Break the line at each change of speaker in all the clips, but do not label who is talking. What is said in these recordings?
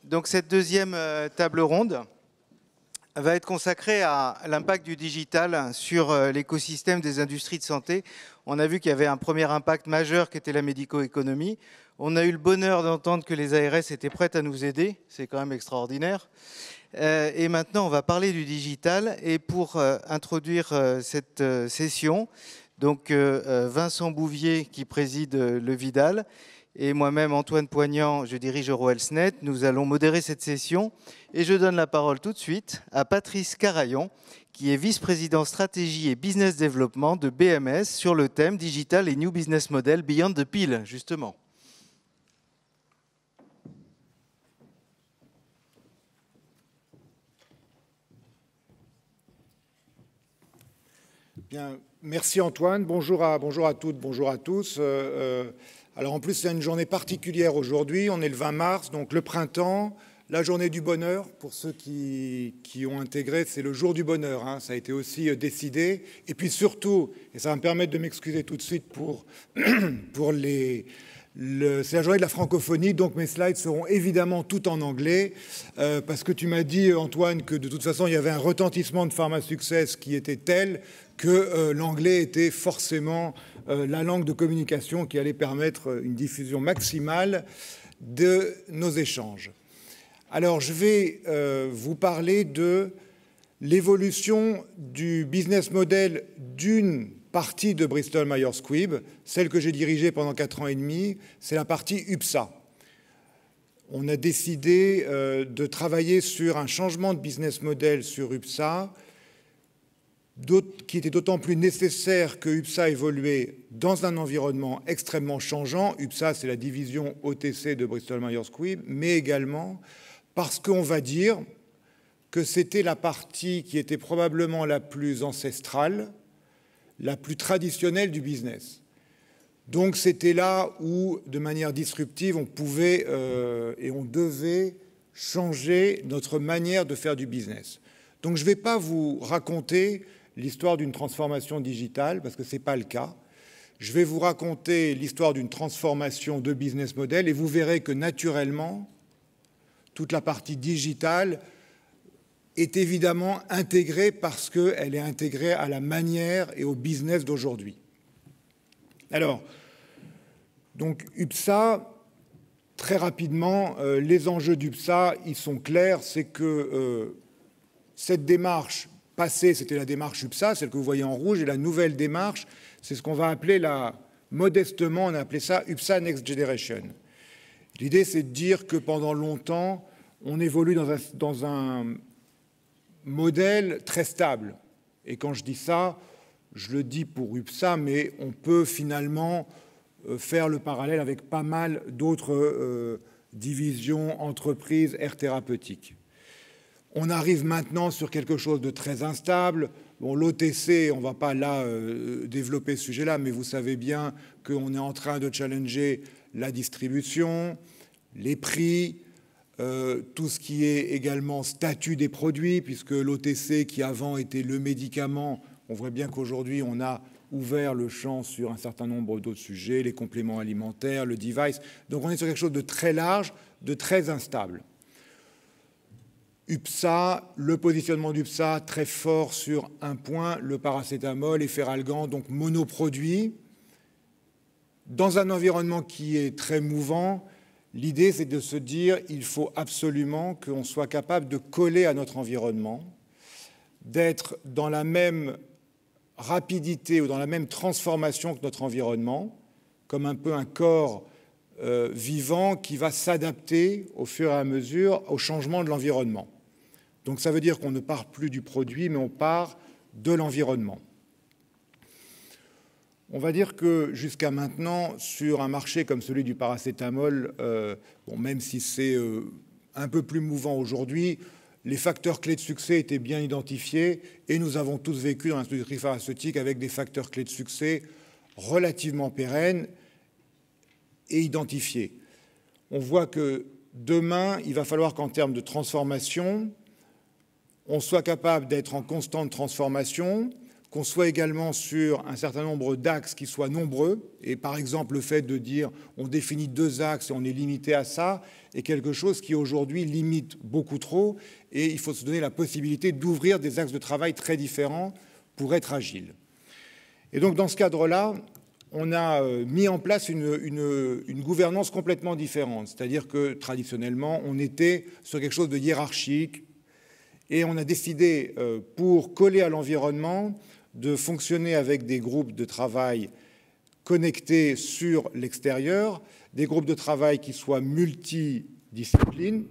Donc cette deuxième table ronde va être consacrée à l'impact du digital sur l'écosystème des industries de santé. On a vu qu'il y avait un premier impact majeur qui était la médico-économie. On a eu le bonheur d'entendre que les ARS étaient prêtes à nous aider. C'est quand même extraordinaire. Et maintenant, on va parler du digital. Et pour introduire cette session, donc Vincent Bouvier qui préside le Vidal et moi-même Antoine Poignant, je dirige EuroHealthNet. Nous allons modérer cette session et je donne la parole tout de suite à Patrice Carayon qui est vice-président stratégie et business développement de BMS sur le thème Digital et New Business Model Beyond the Pill, justement.
Bien, merci Antoine, bonjour à toutes, bonjour à tous. Alors en plus c'est une journée particulière aujourd'hui, on est le 20 mars, donc le printemps, la journée du bonheur, pour ceux qui ont intégré, c'est le jour du bonheur, hein, ça a été aussi décidé. Et puis surtout, et ça va me permettre de m'excuser tout de suite pour c'est la journée de la francophonie, donc mes slides seront évidemment tout en anglais, parce que tu m'as dit, Antoine, que de toute façon, il y avait un retentissement de Pharma Success qui était tel que l'anglais était forcément la langue de communication qui allait permettre une diffusion maximale de nos échanges. Alors, je vais vous parler de l'évolution du business model d'une partie de Bristol Myers Squibb, celle que j'ai dirigée pendant 4 ans et demi, c'est la partie UPSA. On a décidé de travailler sur un changement de business model sur UPSA, qui était d'autant plus nécessaire que UPSA évoluait dans un environnement extrêmement changeant. UPSA, c'est la division OTC de Bristol Myers Squibb, mais également parce qu'on va dire que c'était la partie qui était probablement la plus ancestrale, la plus traditionnelle du business. Donc c'était là où, de manière disruptive, on pouvait et on devait changer notre manière de faire du business. Donc je ne vais pas vous raconter l'histoire d'une transformation digitale, parce que ce n'est pas le cas. Je vais vous raconter l'histoire d'une transformation de business model, et vous verrez que naturellement, toute la partie digitale est évidemment intégrée parce qu'elle est intégrée à la manière et au business d'aujourd'hui. Alors, donc UPSA, très rapidement, les enjeux d'UPSA, ils sont clairs, c'est que cette démarche passée, c'était la démarche UPSA, celle que vous voyez en rouge, et la nouvelle démarche, c'est ce qu'on va appeler modestement, on a appelé ça UPSA Next Generation. L'idée, c'est de dire que pendant longtemps, on évolue dans un modèle très stable. Et quand je dis ça, je le dis pour UPSA, mais on peut finalement faire le parallèle avec pas mal d'autres divisions, entreprises, aires thérapeutiques. On arrive maintenant sur quelque chose de très instable. Bon, l'OTC, on ne va pas là développer ce sujet-là, mais vous savez bien qu'on est en train de challenger la distribution, les prix, tout ce qui est également statut des produits, puisque l'OTC, qui avant était le médicament, on voit bien qu'aujourd'hui, on a ouvert le champ sur un certain nombre d'autres sujets, les compléments alimentaires, le device. Donc on est sur quelque chose de très large, de très instable. UPSA, le positionnement d'UPSA très fort sur un point, le paracétamol et Feralgan, donc monoproduits. Dans un environnement qui est très mouvant, l'idée c'est de se dire il faut absolument qu'on soit capable de coller à notre environnement, d'être dans la même rapidité ou dans la même transformation que notre environnement, comme un peu un corps vivant qui va s'adapter au fur et à mesure au changement de l'environnement. Donc ça veut dire qu'on ne part plus du produit, mais on part de l'environnement. On va dire que jusqu'à maintenant, sur un marché comme celui du paracétamol, bon, même si c'est un peu plus mouvant aujourd'hui, les facteurs clés de succès étaient bien identifiés et nous avons tous vécu dans l'industrie pharmaceutique avec des facteurs clés de succès relativement pérennes et identifiés. On voit que demain, il va falloir qu'en termes de transformation, on soit capable d'être en constante transformation, qu'on soit également sur un certain nombre d'axes qui soient nombreux. Et par exemple, le fait de dire on définit 2 axes et on est limité à ça est quelque chose qui aujourd'hui limite beaucoup trop. Et il faut se donner la possibilité d'ouvrir des axes de travail très différents pour être agile. Et donc dans ce cadre-là, on a mis en place une gouvernance complètement différente. C'est-à-dire que traditionnellement, on était sur quelque chose de hiérarchique. Et on a décidé, pour coller à l'environnement, de fonctionner avec des groupes de travail connectés sur l'extérieur, des groupes de travail qui soient multidisciplines,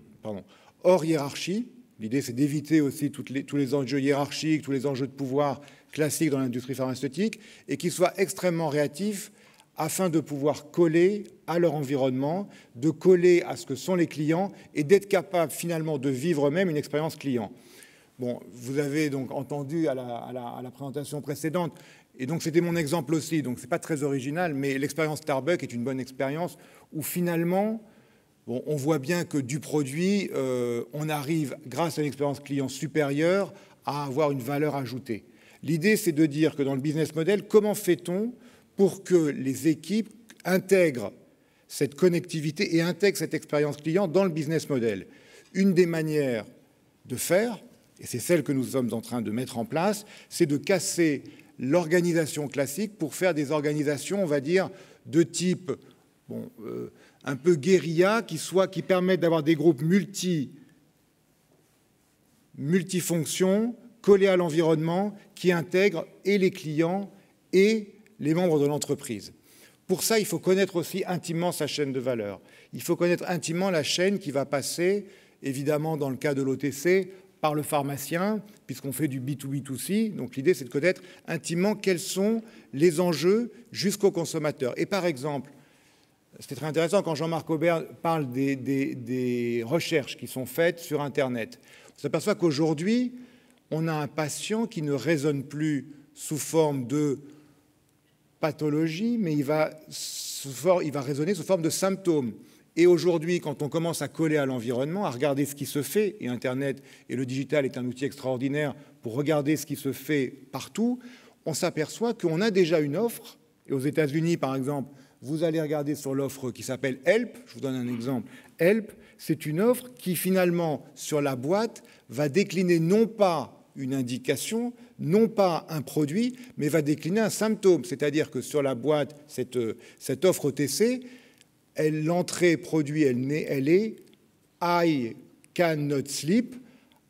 hors hiérarchie. L'idée, c'est d'éviter aussi tous les enjeux hiérarchiques, tous les enjeux de pouvoir classiques dans l'industrie pharmaceutique, et qui soient extrêmement réactifs afin de pouvoir coller à leur environnement, de coller à ce que sont les clients et d'être capable finalement de vivre eux-mêmes une expérience client. Bon, vous avez donc entendu à la présentation précédente, et donc c'était mon exemple aussi, donc c'est pas très original, mais l'expérience Starbucks est une bonne expérience où finalement, bon, on voit bien que du produit, on arrive, grâce à une expérience client supérieure, à avoir une valeur ajoutée. L'idée, c'est de dire que dans le business model, comment fait-on pour que les équipes intègrent cette connectivité et intègrent cette expérience client dans le business model? Une des manières de faire, et c'est celle que nous sommes en train de mettre en place, c'est de casser l'organisation classique pour faire des organisations, on va dire, de type un peu guérilla, qui permettent d'avoir des groupes multifonctions, collés à l'environnement, qui intègrent et les clients et les membres de l'entreprise. Pour ça, il faut connaître aussi intimement sa chaîne de valeur. Il faut connaître intimement la chaîne qui va passer, évidemment, dans le cas de l'OTC, par le pharmacien, puisqu'on fait du B2B2C. Donc l'idée, c'est de connaître intimement quels sont les enjeux jusqu'au consommateur. Et par exemple, c'était très intéressant quand Jean-Marc Aubert parle des recherches qui sont faites sur Internet. On s'aperçoit qu'aujourd'hui, on a un patient qui ne raisonne plus sous forme de pathologie, mais il va raisonner sous forme de symptômes. Et aujourd'hui, quand on commence à coller à l'environnement, à regarder ce qui se fait, et Internet et le digital est un outil extraordinaire pour regarder ce qui se fait partout, on s'aperçoit qu'on a déjà une offre. Et aux États-Unis, par exemple, vous allez regarder sur l'offre qui s'appelle Help. Je vous donne un exemple. Help, c'est une offre qui, finalement, sur la boîte, va décliner non pas une indication, non pas un produit, mais va décliner un symptôme. C'est-à-dire que sur la boîte, cette offre OTC, l'entrée produit, elle est « I cannot sleep »,«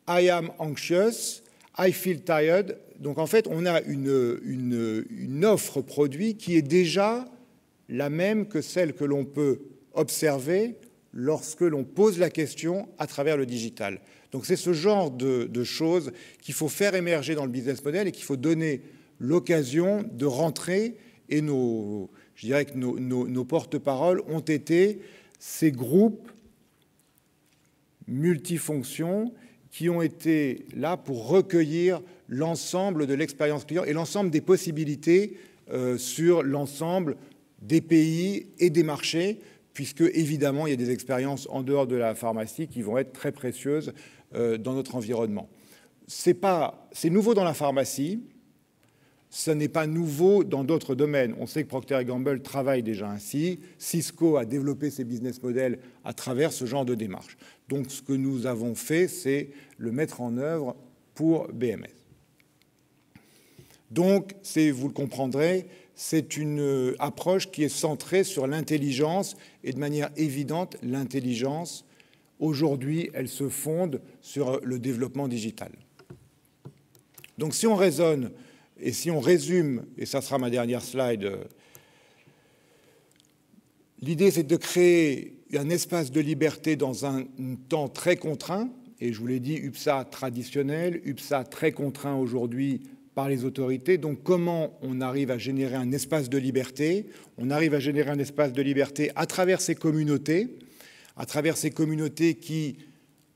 I am anxious »,« I feel tired ». Donc en fait, on a une offre produit qui est déjà la même que celle que l'on peut observer lorsque l'on pose la question à travers le digital. Donc c'est ce genre de choses qu'il faut faire émerger dans le business model et qu'il faut donner l'occasion de rentrer, et je dirais que nos porte-paroles ont été ces groupes multifonctions qui ont été là pour recueillir l'ensemble de l'expérience client et l'ensemble des possibilités sur l'ensemble des pays et des marchés, puisque évidemment il y a des expériences en dehors de la pharmacie qui vont être très précieuses dans notre environnement. C'est nouveau dans la pharmacie. Ce n'est pas nouveau dans d'autres domaines. On sait que Procter & Gamble travaille déjà ainsi. Cisco a développé ses business models à travers ce genre de démarche. Donc, ce que nous avons fait, c'est le mettre en œuvre pour BMS. Donc, vous le comprendrez, c'est une approche qui est centrée sur l'intelligence et de manière évidente, l'intelligence, aujourd'hui, elle se fonde sur le développement digital. Donc, si on raisonne et si on résume, et ça sera ma dernière slide, l'idée c'est de créer un espace de liberté dans un temps très contraint, et je vous l'ai dit, UPSA traditionnel, UPSA très contraint aujourd'hui par les autorités. Donc comment on arrive à générer un espace de liberté? On arrive à générer un espace de liberté à travers ces communautés qui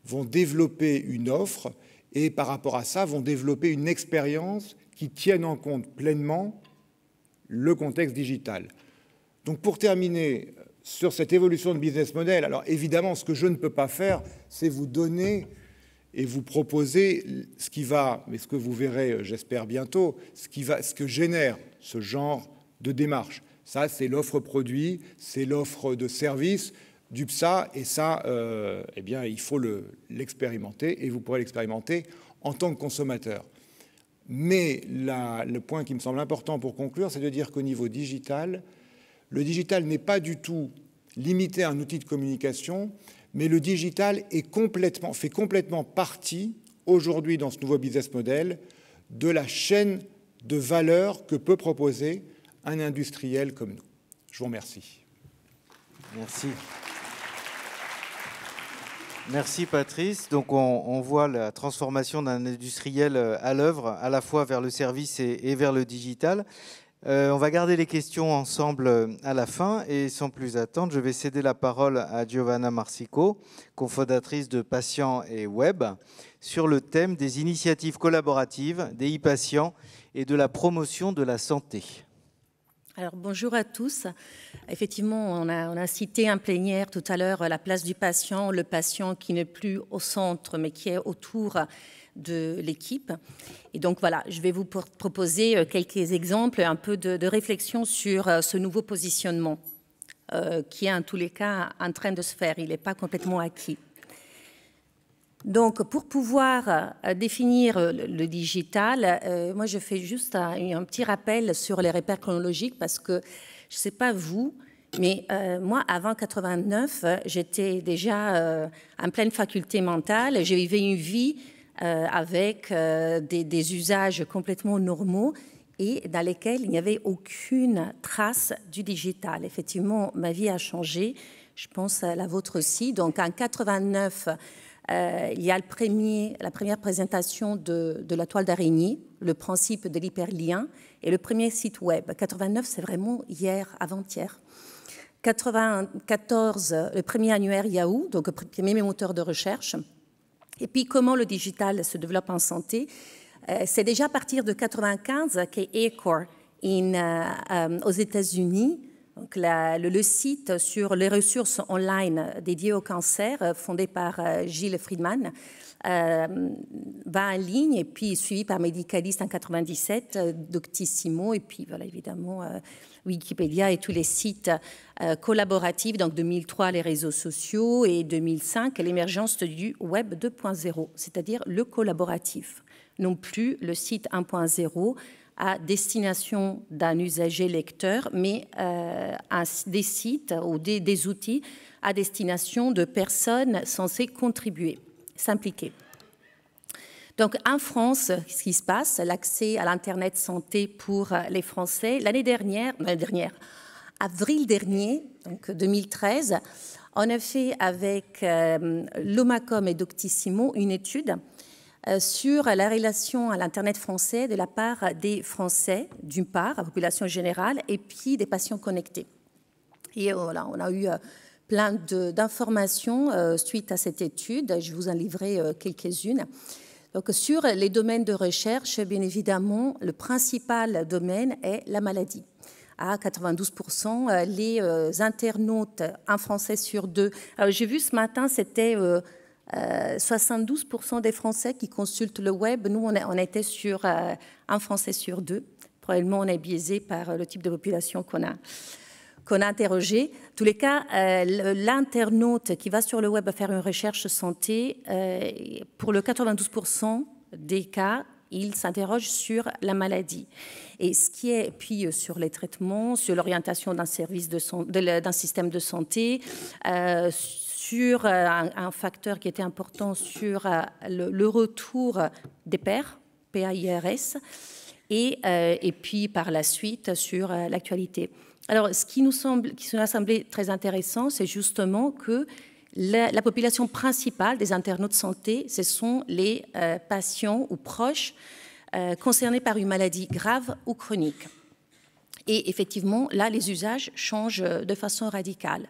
vont développer une offre et par rapport à ça vont développer une expérience qui tiennent en compte pleinement le contexte digital. Donc pour terminer sur cette évolution de business model, alors évidemment ce que je ne peux pas faire, c'est vous donner et vous proposez ce qui va, mais ce que vous verrez, j'espère bientôt, ce que génère ce genre de démarche. Ça, c'est l'offre produit, c'est l'offre de service du PSA, et ça, eh bien, il faut l'expérimenter, et vous pourrez l'expérimenter en tant que consommateur. Mais le point qui me semble important pour conclure, c'est de dire qu'au niveau digital, le digital n'est pas du tout limité à un outil de communication, mais le digital fait complètement partie, aujourd'hui dans ce nouveau business model, de la chaîne de valeur que peut proposer un industriel comme nous. Je vous remercie.
Merci. Merci Patrice. Donc on voit la transformation d'un industriel à l'œuvre, à la fois vers le service et vers le digital. On va garder les questions ensemble à la fin et sans plus attendre, je vais céder la parole à Giovanna Marsico, cofondatrice de Patients et Web, sur le thème des initiatives collaboratives, des e-patients et de la promotion de la santé.
Alors, bonjour à tous. Effectivement, on a cité en plénière tout à l'heure la place du patient, le patient qui n'est plus au centre, mais qui est autour de l'équipe. Et donc, voilà, je vais vous proposer quelques exemples, un peu de réflexion sur ce nouveau positionnement qui est en tous les cas en train de se faire. Il n'est pas complètement acquis. Donc, pour pouvoir définir le digital, moi, je fais juste un petit rappel sur les repères chronologiques parce que, je ne sais pas vous, mais moi, avant 89, j'étais déjà en pleine faculté mentale. Je vivais une vie avec des usages complètement normaux et dans lesquels il n'y avait aucune trace du digital. Effectivement, ma vie a changé. Je pense à la vôtre aussi. Donc, en 89, il y a la première présentation de la toile d'araignée, le principe de l'hyperlien et le premier site web. 89, c'est vraiment hier, avant-hier. 94, le premier annuaire Yahoo, donc le premier moteur de recherche. Et puis, comment le digital se développe en santé. C'est déjà à partir de 95 qu'ACOR aux États-Unis, donc le site sur les ressources online dédiées au cancer, fondé par Gilles Friedman, va en ligne et puis suivi par Medicalist en 97, Doctissimo et puis voilà, évidemment Wikipédia et tous les sites collaboratifs. Donc 2003, les réseaux sociaux et 2005, l'émergence du Web 2.0, c'est-à-dire le collaboratif, non plus le site 1.0 à destination d'un usager lecteur, mais des sites ou des outils à destination de personnes censées contribuer, s'impliquer. Donc, en France, ce qui se passe, l'accès à l'Internet santé pour les Français, l'année dernière, avril dernier, donc 2013, on a fait avec l'Omacom et Doctissimo une étude sur la relation à l'Internet français de la part des Français, d'une part, la population générale, et puis des patients connectés. Et voilà, on a eu plein d'informations suite à cette étude. Je vous en livrerai quelques-unes. Donc, sur les domaines de recherche, bien évidemment, le principal domaine est la maladie. À 92%, les internautes, un Français sur deux. Alors, j'ai vu ce matin, c'était 72% des Français qui consultent le web. Nous, on était sur un Français sur deux. Probablement, on est biaisé par le type de population qu'on a interrogé. En tous les cas, l'internaute qui va sur le web faire une recherche santé, pour le 92% des cas, il s'interroge sur la maladie. Et ce qui est, puis sur les traitements, sur l'orientation d'un système de santé, sur un facteur qui était important sur le retour des pairs, PAIRS, et puis par la suite sur l'actualité. Alors, ce qui nous a semblé très intéressant, c'est justement que la population principale des internautes de santé, ce sont les patients ou proches concernés par une maladie grave ou chronique. Et effectivement, là, les usages changent de façon radicale.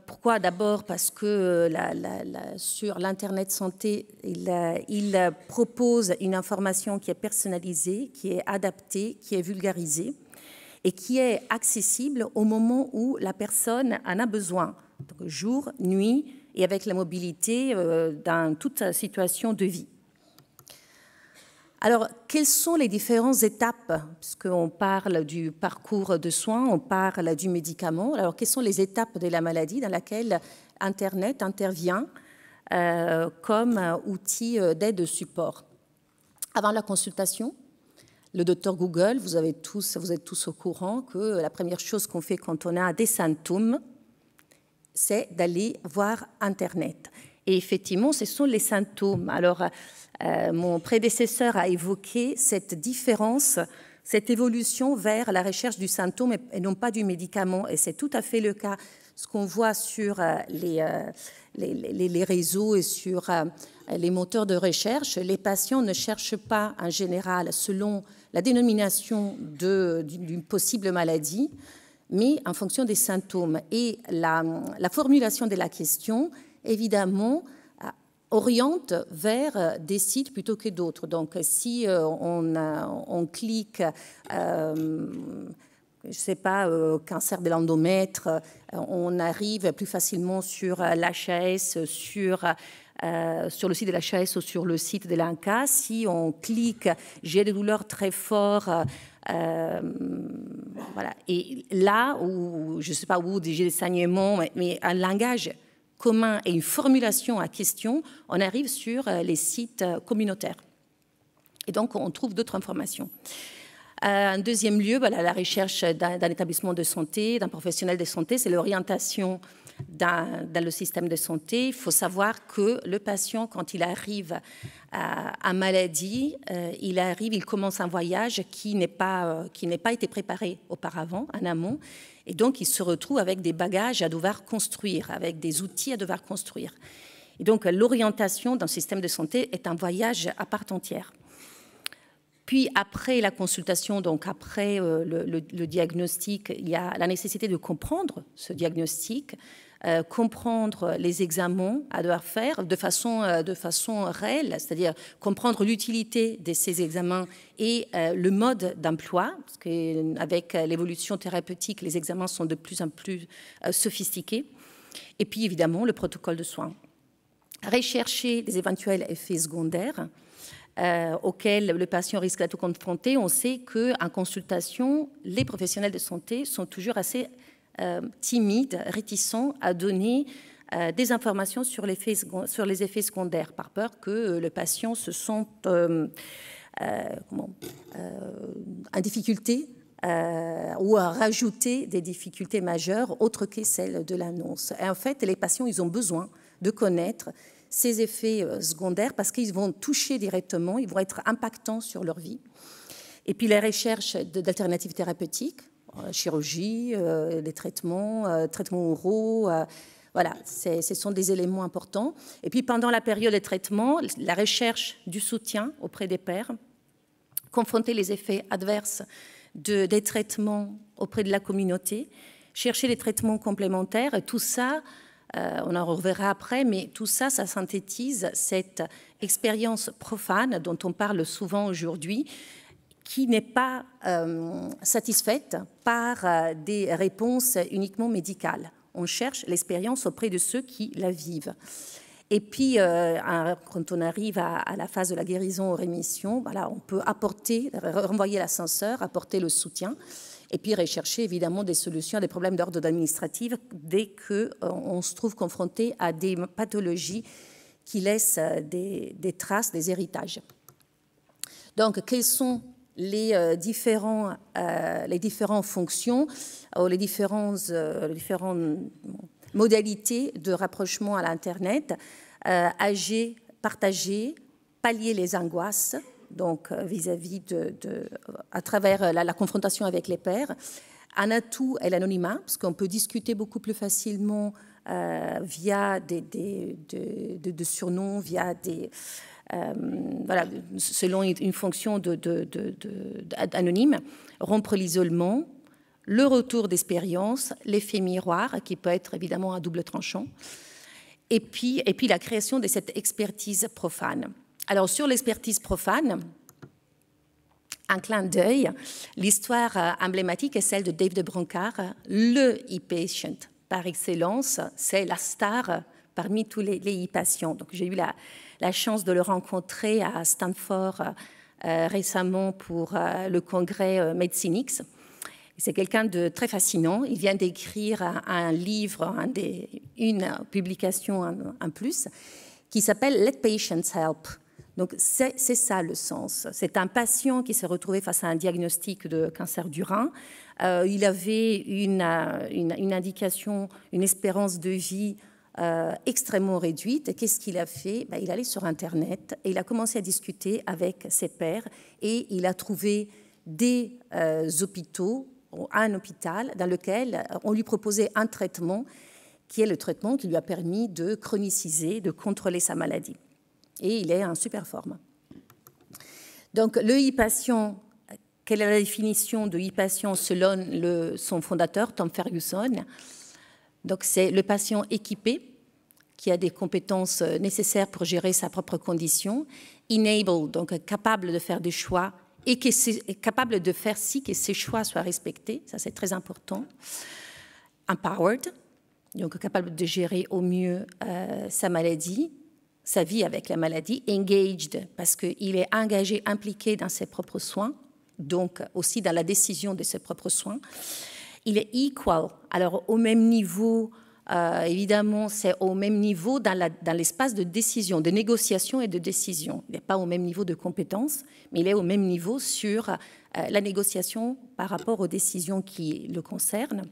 Pourquoi? D'abord parce que sur l'Internet santé, il propose une information qui est personnalisée, qui est adaptée, qui est vulgarisée et qui est accessible au moment où la personne en a besoin, donc jour, nuit et avec la mobilité dans toute situation de vie. Alors, quelles sont les différentes étapes? Puisqu'on parle du parcours de soins, on parle du médicament. Alors, quelles sont les étapes de la maladie dans laquelle Internet intervient comme outil d'aide de support? Avant la consultation, le docteur Google, vous êtes tous au courant que la première chose qu'on fait quand on a des symptômes, c'est d'aller voir Internet. Et effectivement, ce sont les symptômes. Alors, mon prédécesseur a évoqué cette différence, cette évolution vers la recherche du symptôme et non pas du médicament. Et c'est tout à fait le cas. Ce qu'on voit sur les réseaux et sur les moteurs de recherche, les patients ne cherchent pas en général selon la dénomination d'une possible maladie, mais en fonction des symptômes. Et la formulation de la question, évidemment, oriente vers des sites plutôt que d'autres. Donc, si on clique, je ne sais pas, cancer de l'endomètre, on arrive plus facilement sur l'HAS, sur le site de l'HAS ou sur le site de l'ANCA. Si on clique « j'ai des douleurs très fortes », voilà. Et là, où, je ne sais pas où, j'ai des saignements, mais un langage commun et une formulation à question, on arrive sur les sites communautaires. Et donc, on trouve d'autres informations. En deuxième lieu, voilà, la recherche d'un établissement de santé, d'un professionnel de santé, c'est l'orientation dans le système de santé. Il faut savoir que le patient, quand il arrive à maladie, il commence un voyage qui n'a pas été préparé auparavant, en amont. Et donc, il se retrouve avec des bagages à devoir construire, avec des outils à devoir construire. Et donc, l'orientation dans le système de santé est un voyage à part entière. Puis, après la consultation, donc après le diagnostic, il y a la nécessité de comprendre ce diagnostic, comprendre les examens à devoir faire de façon réelle, c'est-à-dire comprendre l'utilité de ces examens et le mode d'emploi, parce qu'avec l'évolution thérapeutique, les examens sont de plus en plus sophistiqués. Et puis, évidemment, le protocole de soins. Rechercher des éventuels effets secondaires auxquels le patient risque d'être confronté. On sait qu'en consultation, les professionnels de santé sont toujours assez timides, réticents à donner des informations sur les effets secondaires, par peur que le patient se sente en difficulté ou à rajouter des difficultés majeures autres que celles de l'annonce. Et en fait, les patients, ils ont besoin de connaître ces effets secondaires parce qu'ils vont toucher directement, ils vont être impactants sur leur vie. Et puis, les recherches d'alternatives thérapeutiques, chirurgie, les traitements oraux, voilà, ce sont des éléments importants. Et puis, pendant la période de traitement, la recherche du soutien auprès des pairs, confronter les effets adverses des traitements auprès de la communauté, chercher les traitements complémentaires, tout ça, on en reverra après, mais tout ça, ça synthétise cette expérience profane dont on parle souvent aujourd'hui, qui n'est pas satisfaite par des réponses uniquement médicales. On cherche l'expérience auprès de ceux qui la vivent. Et puis, quand on arrive à la phase de la guérison-rémission, voilà, on peut renvoyer l'ascenseur, apporter le soutien, et puis rechercher évidemment des solutions à des problèmes d'ordre administratif dès qu'on se trouve confronté à des pathologies qui laissent des traces, des héritages. Donc, quelles sont les différentes fonctions, ou les différentes modalités de rapprochement à l'Internet, agir, partager, pallier les angoisses, donc vis-à-vis à travers la confrontation avec les pairs. Un atout est l'anonymat, parce qu'on peut discuter beaucoup plus facilement via des surnoms, via voilà, selon une fonction anonyme, rompre l'isolement, le retour d'expérience, l'effet miroir, qui peut être évidemment à double tranchant, et puis la création de cette expertise profane. Alors, sur l'expertise profane, un clin d'œil, l'histoire emblématique est celle de Dave de Brancard, le e-patient par excellence, c'est la star parmi tous les e-patients. Donc, j'ai eu la chance de le rencontrer à Stanford récemment pour le congrès Medicine-X. C'est quelqu'un de très fascinant. Il vient d'écrire un livre, une publication en plus, qui s'appelle « Let Patients Help ». Donc, c'est ça le sens. C'est un patient qui s'est retrouvé face à un diagnostic de cancer du rein. Il avait une indication, une espérance de vie extrêmement réduite. Et qu'est-ce qu'il a fait? Il allait sur Internet et il a commencé à discuter avec ses pairs et il a trouvé des hôpitaux, un hôpital dans lequel on lui proposait un traitement qui est le traitement qui lui a permis de chroniciser, de contrôler sa maladie. Et il est en super forme. Donc, le e-patient, quelle est la définition de e-patient selon son fondateur, Tom Ferguson? Donc, c'est le patient équipé qui a des compétences nécessaires pour gérer sa propre condition. Enable, donc capable de faire des choix et qui est capable de faire que ses choix soient respectés. Ça, c'est très important. Empowered, donc capable de gérer au mieux sa maladie, sa vie avec la maladie. Engaged, parce qu'il est engagé, impliqué dans ses propres soins, donc aussi dans la décision de ses propres soins. Il est equal, alors au même niveau, évidemment, c'est au même niveau dans l'espace de décision, de négociation et de décision. Il n'est pas au même niveau de compétence, mais il est au même niveau sur la négociation par rapport aux décisions qui le concernent,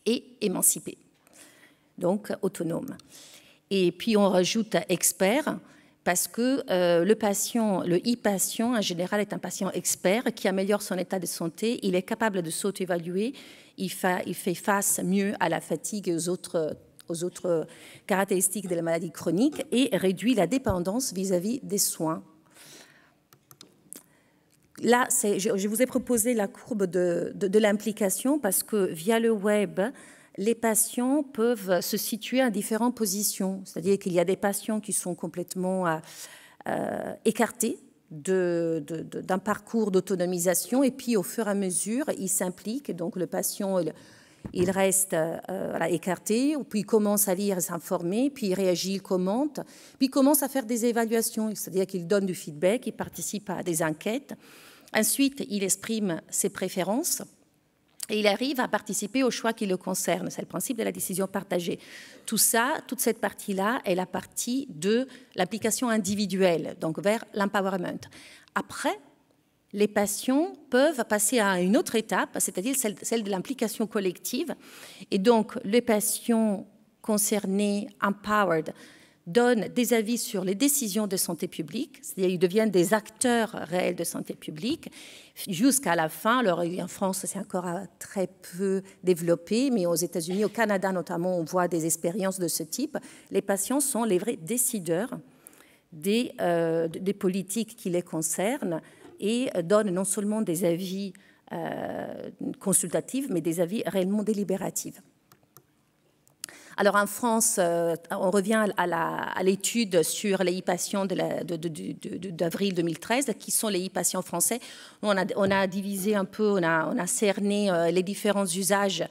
et émancipé, donc autonome. Et puis on rajoute expert, parce que le e-patient en général est un patient expert qui améliore son état de santé, il est capable de s'auto-évaluer, il fait face mieux à la fatigue et aux autres caractéristiques de la maladie chronique et réduit la dépendance vis-à-vis des soins. Là, je vous ai proposé la courbe de l'implication parce que via le web, les patients peuvent se situer à différentes positions. C'est-à-dire qu'il y a des patients qui sont complètement écartés d'un parcours d'autonomisation et puis au fur et à mesure, ils s'impliquent. Donc le patient, il reste écarté, puis il commence à lire et s'informer, puis il réagit, il commente, puis il commence à faire des évaluations. C'est-à-dire qu'il donne du feedback, il participe à des enquêtes. Ensuite, il exprime ses préférences. Et il arrive à participer aux choix qui le concernent. C'est le principe de la décision partagée. Tout ça, toute cette partie-là est la partie de l'application individuelle, donc vers l'empowerment. Après, les patients peuvent passer à une autre étape, c'est-à-dire celle de l'implication collective. Et donc, les patients concernés, empowered, donnent des avis sur les décisions de santé publique, c'est-à-dire ils deviennent des acteurs réels de santé publique, jusqu'à la fin. Alors en France, c'est encore très peu développé, mais aux États-Unis, au Canada notamment, on voit des expériences de ce type. Les patients sont les vrais décideurs des politiques qui les concernent et donnent non seulement des avis consultatifs, mais des avis réellement délibératifs. Alors en France, on revient à l'étude sur les e-patients d'avril 2013, qui sont les e-patients français. On a divisé un peu, on a cerné les différents usages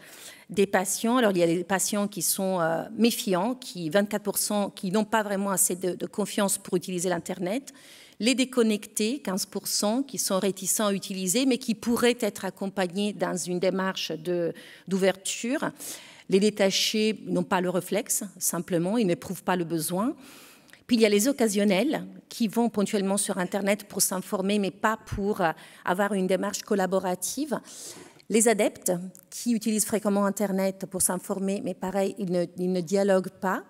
des patients. Alors il y a des patients qui sont méfiants, 24% qui n'ont pas vraiment assez de confiance pour utiliser l'Internet. Les déconnectés, 15%, qui sont réticents à utiliser, mais qui pourraient être accompagnés dans une démarche d'ouverture. Les détachés n'ont pas le réflexe, simplement, ils n'éprouvent pas le besoin. Puis il y a les occasionnels qui vont ponctuellement sur Internet pour s'informer, mais pas pour avoir une démarche collaborative. Les adeptes qui utilisent fréquemment Internet pour s'informer, mais pareil, ils ne dialoguent pas,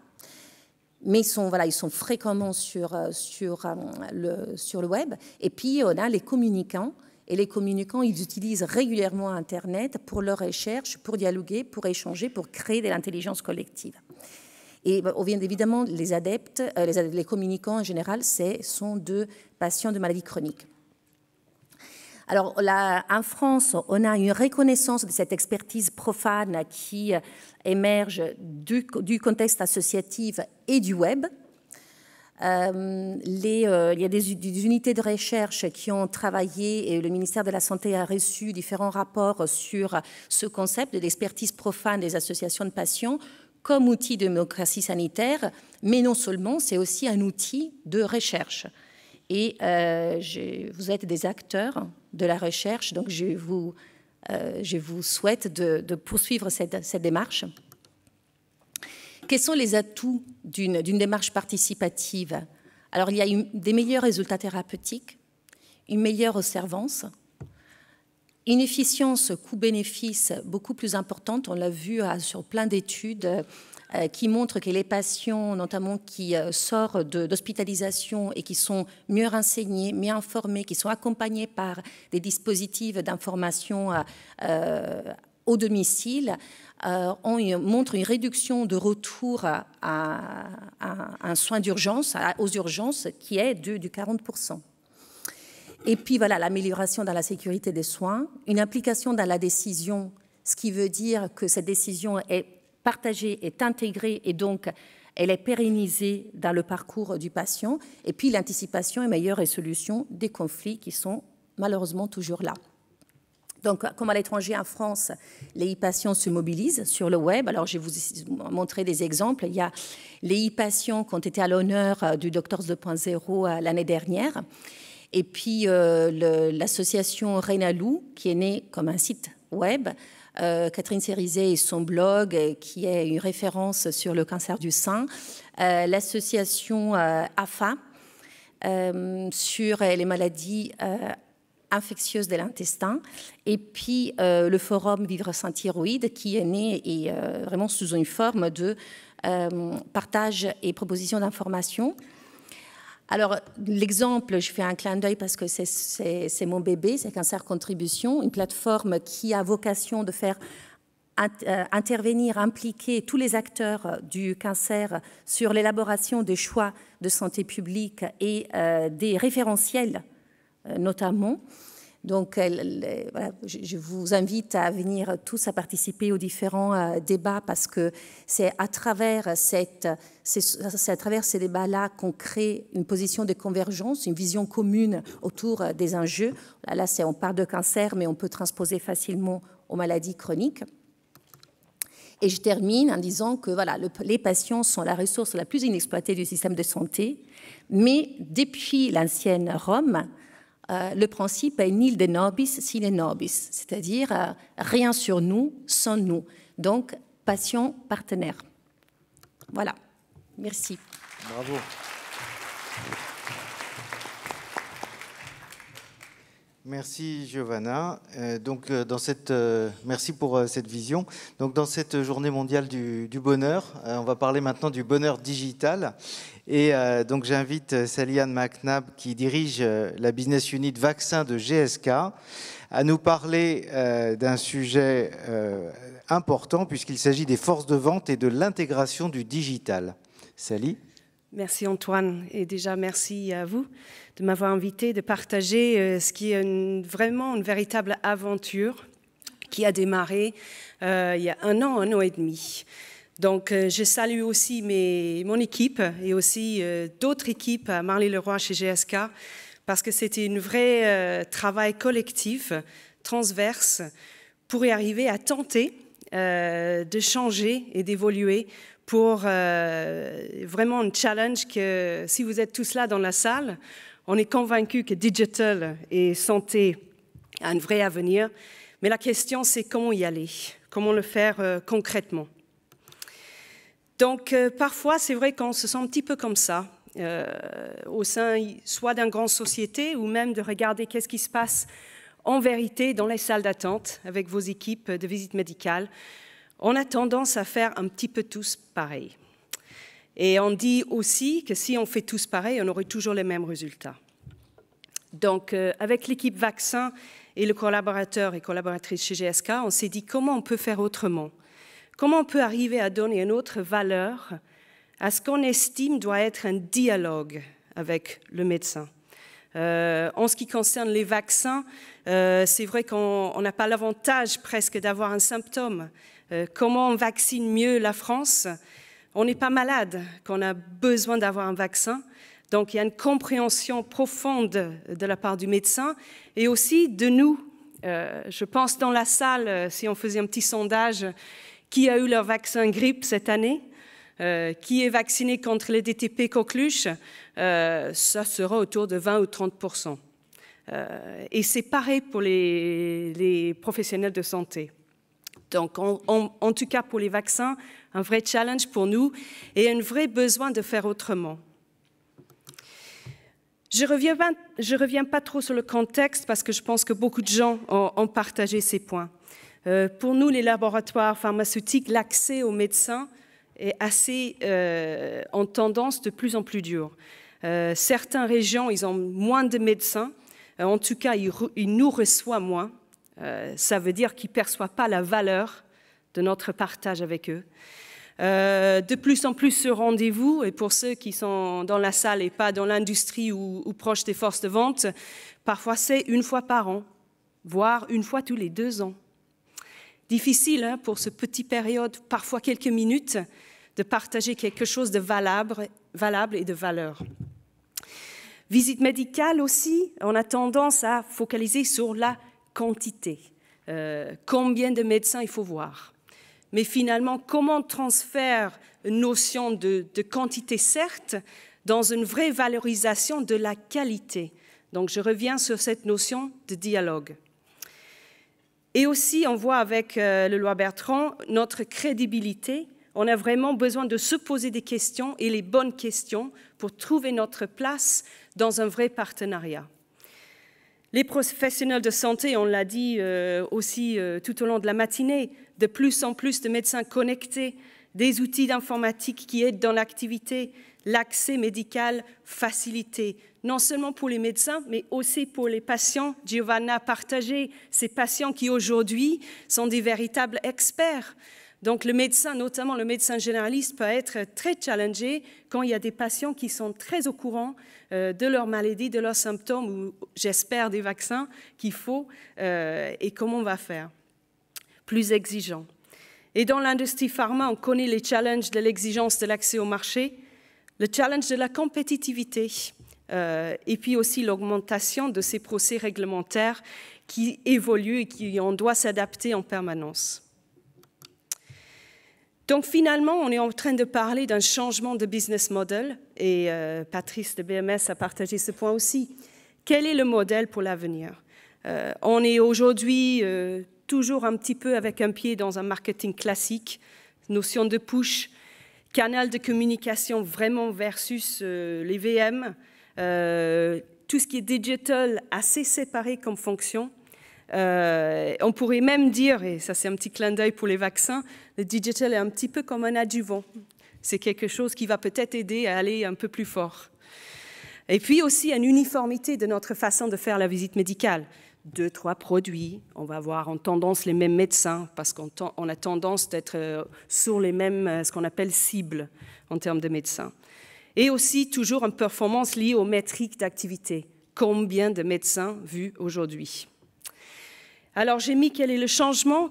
mais ils sont fréquemment sur le web. Et puis on a les communicants. Et les communicants, ils utilisent régulièrement Internet pour leurs recherches, pour dialoguer, pour échanger, pour créer de l'intelligence collective. Et évidemment, les adeptes, les communicants en général, sont de patients de maladies chroniques. Alors là, en France, on a une reconnaissance de cette expertise profane qui émerge du contexte associatif et du web. Il y a des unités de recherche qui ont travaillé et le ministère de la Santé a reçu différents rapports sur ce concept de l'expertise profane des associations de patients comme outil de démocratie sanitaire, mais non seulement, c'est aussi un outil de recherche. Et vous êtes des acteurs de la recherche, donc je vous souhaite de poursuivre cette démarche. Quels sont les atouts d'une démarche participative? Alors, il y a des meilleurs résultats thérapeutiques, une meilleure observance, une efficience coût-bénéfice beaucoup plus importante. On l'a vu sur plein d'études qui montrent que les patients, notamment qui sortent d'hospitalisation et qui sont mieux renseignés, mieux informés, qui sont accompagnés par des dispositifs d'information au domicile, montrent une réduction de retour à un soin d'urgence, aux urgences, qui est du 40%. Et puis voilà, l'amélioration dans la sécurité des soins, une implication dans la décision, ce qui veut dire que cette décision est partagée, est intégrée et donc elle est pérennisée dans le parcours du patient. Et puis l'anticipation et meilleure résolution des conflits qui sont malheureusement toujours là. Donc, comme à l'étranger, en France, les e-patients se mobilisent sur le web. Alors, je vais vous montrer des exemples. Il y a les e-patients qui ont été à l'honneur du Doctors 2.0 l'année dernière. Et puis, l'association Renalou, qui est née comme un site web. Catherine Cérizet et son blog, qui est une référence sur le cancer du sein. L'association AFA, sur les maladies infectieuse de l'intestin, et puis le forum Vivre sans thyroïde qui est né et vraiment sous une forme de partage et proposition d'information. Alors l'exemple, je fais un clin d'œil parce que c'est mon bébé, c'est Cancer Contribution, une plateforme qui a vocation de faire intervenir, impliquer tous les acteurs du cancer sur l'élaboration des choix de santé publique et des référentiels notamment. Donc, voilà, je vous invite à venir tous à participer aux différents débats parce que c'est à travers ces débats-là qu'on crée une position de convergence, une vision commune autour des enjeux. Là, on parle de cancer, mais on peut transposer facilement aux maladies chroniques. Et je termine en disant que voilà, les patients sont la ressource la plus inexploitée du système de santé, mais depuis l'ancienne Rome, le principe est nil de nobis sine nobis, c'est-à-dire rien sur nous sans nous. Donc, patient partenaire. Voilà. Merci.
Bravo. Merci Giovanna. Merci pour cette vision. Donc, dans cette journée mondiale du bonheur, on va parler maintenant du bonheur digital. Et donc j'invite Sally-Anne McNabb, qui dirige la business unit vaccin de GSK, à nous parler d'un sujet important puisqu'il s'agit des forces de vente et de l'intégration du digital. Sally ?
Merci Antoine, et déjà merci à vous de m'avoir invité, de partager ce qui est vraiment une véritable aventure qui a démarré il y a un an et demi. Donc, je salue aussi mon équipe et aussi d'autres équipes à Marly-le-Roi chez GSK parce que c'était un vrai travail collectif, transverse, pour y arriver à tenter de changer et d'évoluer pour vraiment un challenge que, si vous êtes tous là dans la salle, on est convaincus que digital et santé a un vrai avenir. Mais la question, c'est comment y aller, comment le faire concrètement. Donc, parfois, c'est vrai qu'on se sent un petit peu comme ça, au sein soit d'une grande société ou même de regarder qu'est-ce qui se passe en vérité dans les salles d'attente avec vos équipes de visite médicale. On a tendance à faire un petit peu tous pareil. Et on dit aussi que si on fait tous pareil, on aurait toujours les mêmes résultats. Donc, avec l'équipe vaccin et le collaborateur et collaboratrice chez GSK, on s'est dit comment on peut faire autrement. Comment on peut arriver à donner une autre valeur à ce qu'on estime doit être un dialogue avec le médecin. En ce qui concerne les vaccins, c'est vrai qu'on n'a pas l'avantage presque d'avoir un symptôme. Comment on vaccine mieux la France? On n'est pas malade quand on a besoin d'avoir un vaccin. Donc il y a une compréhension profonde de la part du médecin et aussi de nous. Je pense dans la salle, si on faisait un petit sondage, Qui a eu leur vaccin grippe cette année? Qui est vacciné contre les DTP coqueluche? Ça sera autour de 20 ou 30%. Et c'est pareil pour les professionnels de santé. Donc, en tout cas, pour les vaccins, un vrai challenge pour nous et un vrai besoin de faire autrement. Je reviens pas trop sur le contexte parce que je pense que beaucoup de gens ont partagé ces points. Pour nous, les laboratoires pharmaceutiques, l'accès aux médecins est assez en tendance de plus en plus dure. Certaines régions, ils ont moins de médecins. En tout cas, ils nous reçoivent moins. Ça veut dire qu'ils ne perçoivent pas la valeur de notre partage avec eux. De plus en plus ce rendez-vous, et pour ceux qui sont dans la salle et pas dans l'industrie ou proches des forces de vente, parfois c'est une fois par an, voire une fois tous les 2 ans. Difficile hein, pour ce petit période, parfois quelques minutes, de partager quelque chose de valable et de valeur. Visite médicale aussi, on a tendance à focaliser sur la quantité. Combien de médecins il faut voir? Mais finalement, comment on transfère une notion de quantité, certes, dans une vraie valorisation de la qualité? Donc, je reviens sur cette notion de dialogue. Et aussi, on voit avec le loi Bertrand, notre crédibilité. On a vraiment besoin de se poser des questions et les bonnes questions pour trouver notre place dans un vrai partenariat. Les professionnels de santé, on l'a dit aussi tout au long de la matinée, de plus en plus de médecins connectés, des outils d'informatique qui aident dans l'activité, l'accès médical facilité, non seulement pour les médecins, mais aussi pour les patients. Giovanna a partagé ces patients qui aujourd'hui sont des véritables experts. Donc le médecin, notamment le médecin généraliste, peut être très challengé quand il y a des patients qui sont très au courant de leur maladie, de leurs symptômes, ou j'espère des vaccins qu'il faut, et comment on va faire. Plus exigeant. Et dans l'industrie pharma, on connaît les challenges de l'exigence de l'accès au marché, le challenge de la compétitivité, et puis aussi l'augmentation de ces procès réglementaires qui évoluent et qui on doit s'adapter en permanence. Donc finalement, on est en train de parler d'un changement de business model et Patrice de BMS a partagé ce point aussi. Quel est le modèle pour l'avenir? On est aujourd'hui toujours un petit peu avec un pied dans un marketing classique, notion de push, canal de communication vraiment versus les VM, tout ce qui est digital assez séparé comme fonction. On pourrait même dire, et ça c'est un petit clin d'œil pour les vaccins, le digital est un petit peu comme un adjuvant. C'est quelque chose qui va peut-être aider à aller un peu plus fort. Et puis aussi une uniformité de notre façon de faire la visite médicale. 2, 3 produits, on va avoir en tendance les mêmes médecins parce qu'on a tendance d'être sur les mêmes, ce qu'on appelle cibles en termes de médecins. Et aussi toujours une performance liée aux métriques d'activité. Combien de médecins vus aujourd'hui? Alors j'ai mis quel est le changement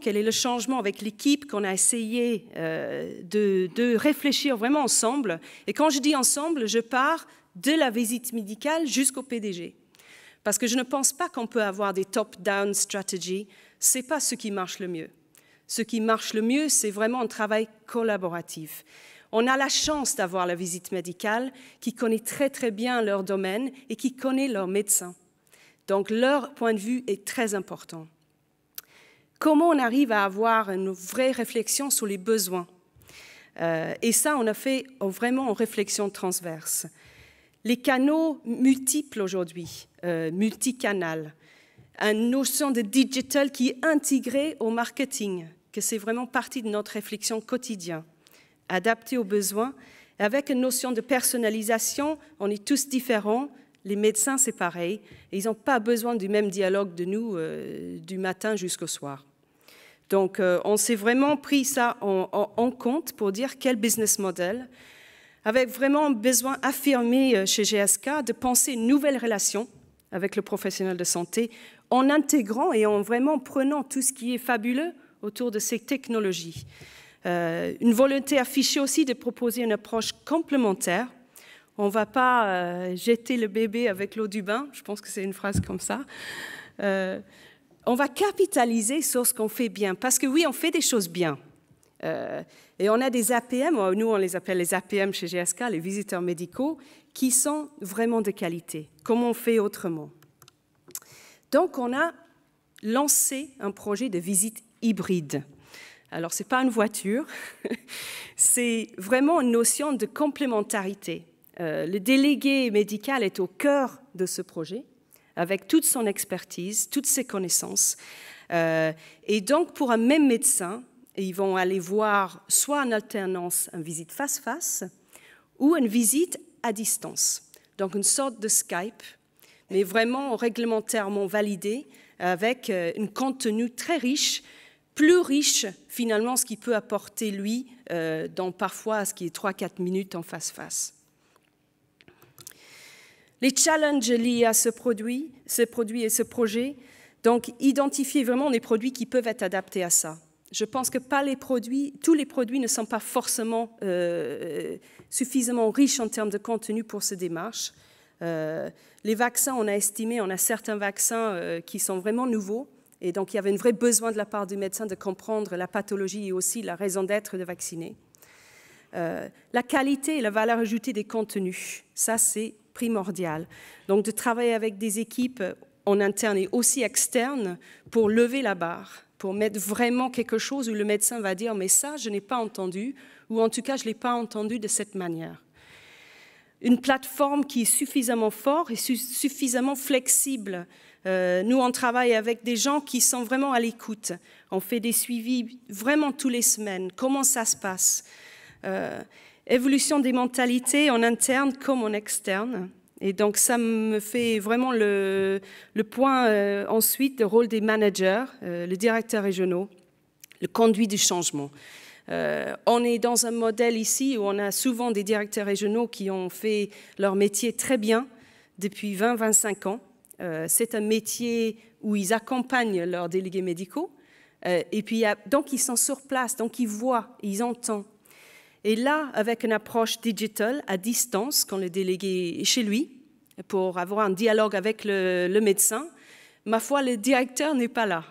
avec l'équipe qu'on a essayé de réfléchir vraiment ensemble. Et quand je dis ensemble, je pars de la visite médicale jusqu'au PDG. Parce que je ne pense pas qu'on peut avoir des top-down strategies. Ce n'est pas ce qui marche le mieux. Ce qui marche le mieux, c'est vraiment un travail collaboratif. On a la chance d'avoir la visite médicale qui connaît très très bien leur domaine et qui connaît leurs médecins. Donc leur point de vue est très important. Comment on arrive à avoir une vraie réflexion sur les besoins? Et ça, on a fait vraiment en réflexion transverse. Les canaux multiples aujourd'hui, multicanal, une notion de digital qui est intégrée au marketing, que c'est vraiment partie de notre réflexion quotidienne, adaptée aux besoins, avec une notion de personnalisation, on est tous différents, les médecins c'est pareil, et ils n'ont pas besoin du même dialogue de nous du matin jusqu'au soir. Donc on s'est vraiment pris ça en compte pour dire quel business model, avec vraiment besoin affirmé chez GSK de penser une nouvelle relation avec le professionnel de santé en intégrant et en vraiment prenant tout ce qui est fabuleux autour de ces technologies. Une volonté affichée aussi de proposer une approche complémentaire. On ne va pas jeter le bébé avec l'eau du bain, je pense que c'est une phrase comme ça. On va capitaliser sur ce qu'on fait bien, parce que oui, on fait des choses bien. Et on a des APM, nous on les appelle les APM chez GSK, les visiteurs médicaux, qui sont vraiment de qualité. Comment on fait autrement? Donc on a lancé un projet de visite hybride. Alors ce n'est pas une voiture, c'est vraiment une notion de complémentarité. Le délégué médical est au cœur de ce projet, avec toute son expertise, toutes ses connaissances. Et donc pour un même médecin, ils vont aller voir soit en alternance une visite face-face ou une visite à distance. Donc une sorte de Skype, mais vraiment réglementairement validé, avec un contenu très riche, plus riche finalement ce qu'il peut apporter lui, dans parfois ce qui est 3-4 minutes en face-face. Les challenges liés à ce produit et ce projet, donc identifier vraiment les produits qui peuvent être adaptés à ça. Je pense que tous les produits ne sont pas forcément suffisamment riches en termes de contenu pour cette démarche. Les vaccins, on a estimé, on a certains vaccins qui sont vraiment nouveaux, et donc il y avait un vrai besoin de la part du médecin de comprendre la pathologie et aussi la raison d'être de vacciner. La qualité et la valeur ajoutée des contenus, ça c'est primordial. Donc de travailler avec des équipes en interne et aussi externes pour lever la barre, pour mettre vraiment quelque chose où le médecin va dire « mais ça, je n'ai pas entendu » ou en tout cas, je ne l'ai pas entendu de cette manière. Une plateforme qui est suffisamment forte et suffisamment flexible. Nous, on travaille avec des gens qui sont vraiment à l'écoute. On fait des suivis vraiment tous les semaines. Comment ça se passe? Évolution des mentalités en interne comme en externe. Et donc, ça me fait vraiment le point ensuite, le rôle des managers, les directeurs régionaux, le conduit du changement. On est dans un modèle ici où on a souvent des directeurs régionaux qui ont fait leur métier très bien depuis 20-25 ans. C'est un métier où ils accompagnent leurs délégués médicaux. Et puis, donc, ils sont sur place, donc ils voient, ils entendent. Et là, avec une approche digitale, à distance, quand le délégué est chez lui, pour avoir un dialogue avec le médecin, ma foi, le directeur n'est pas là.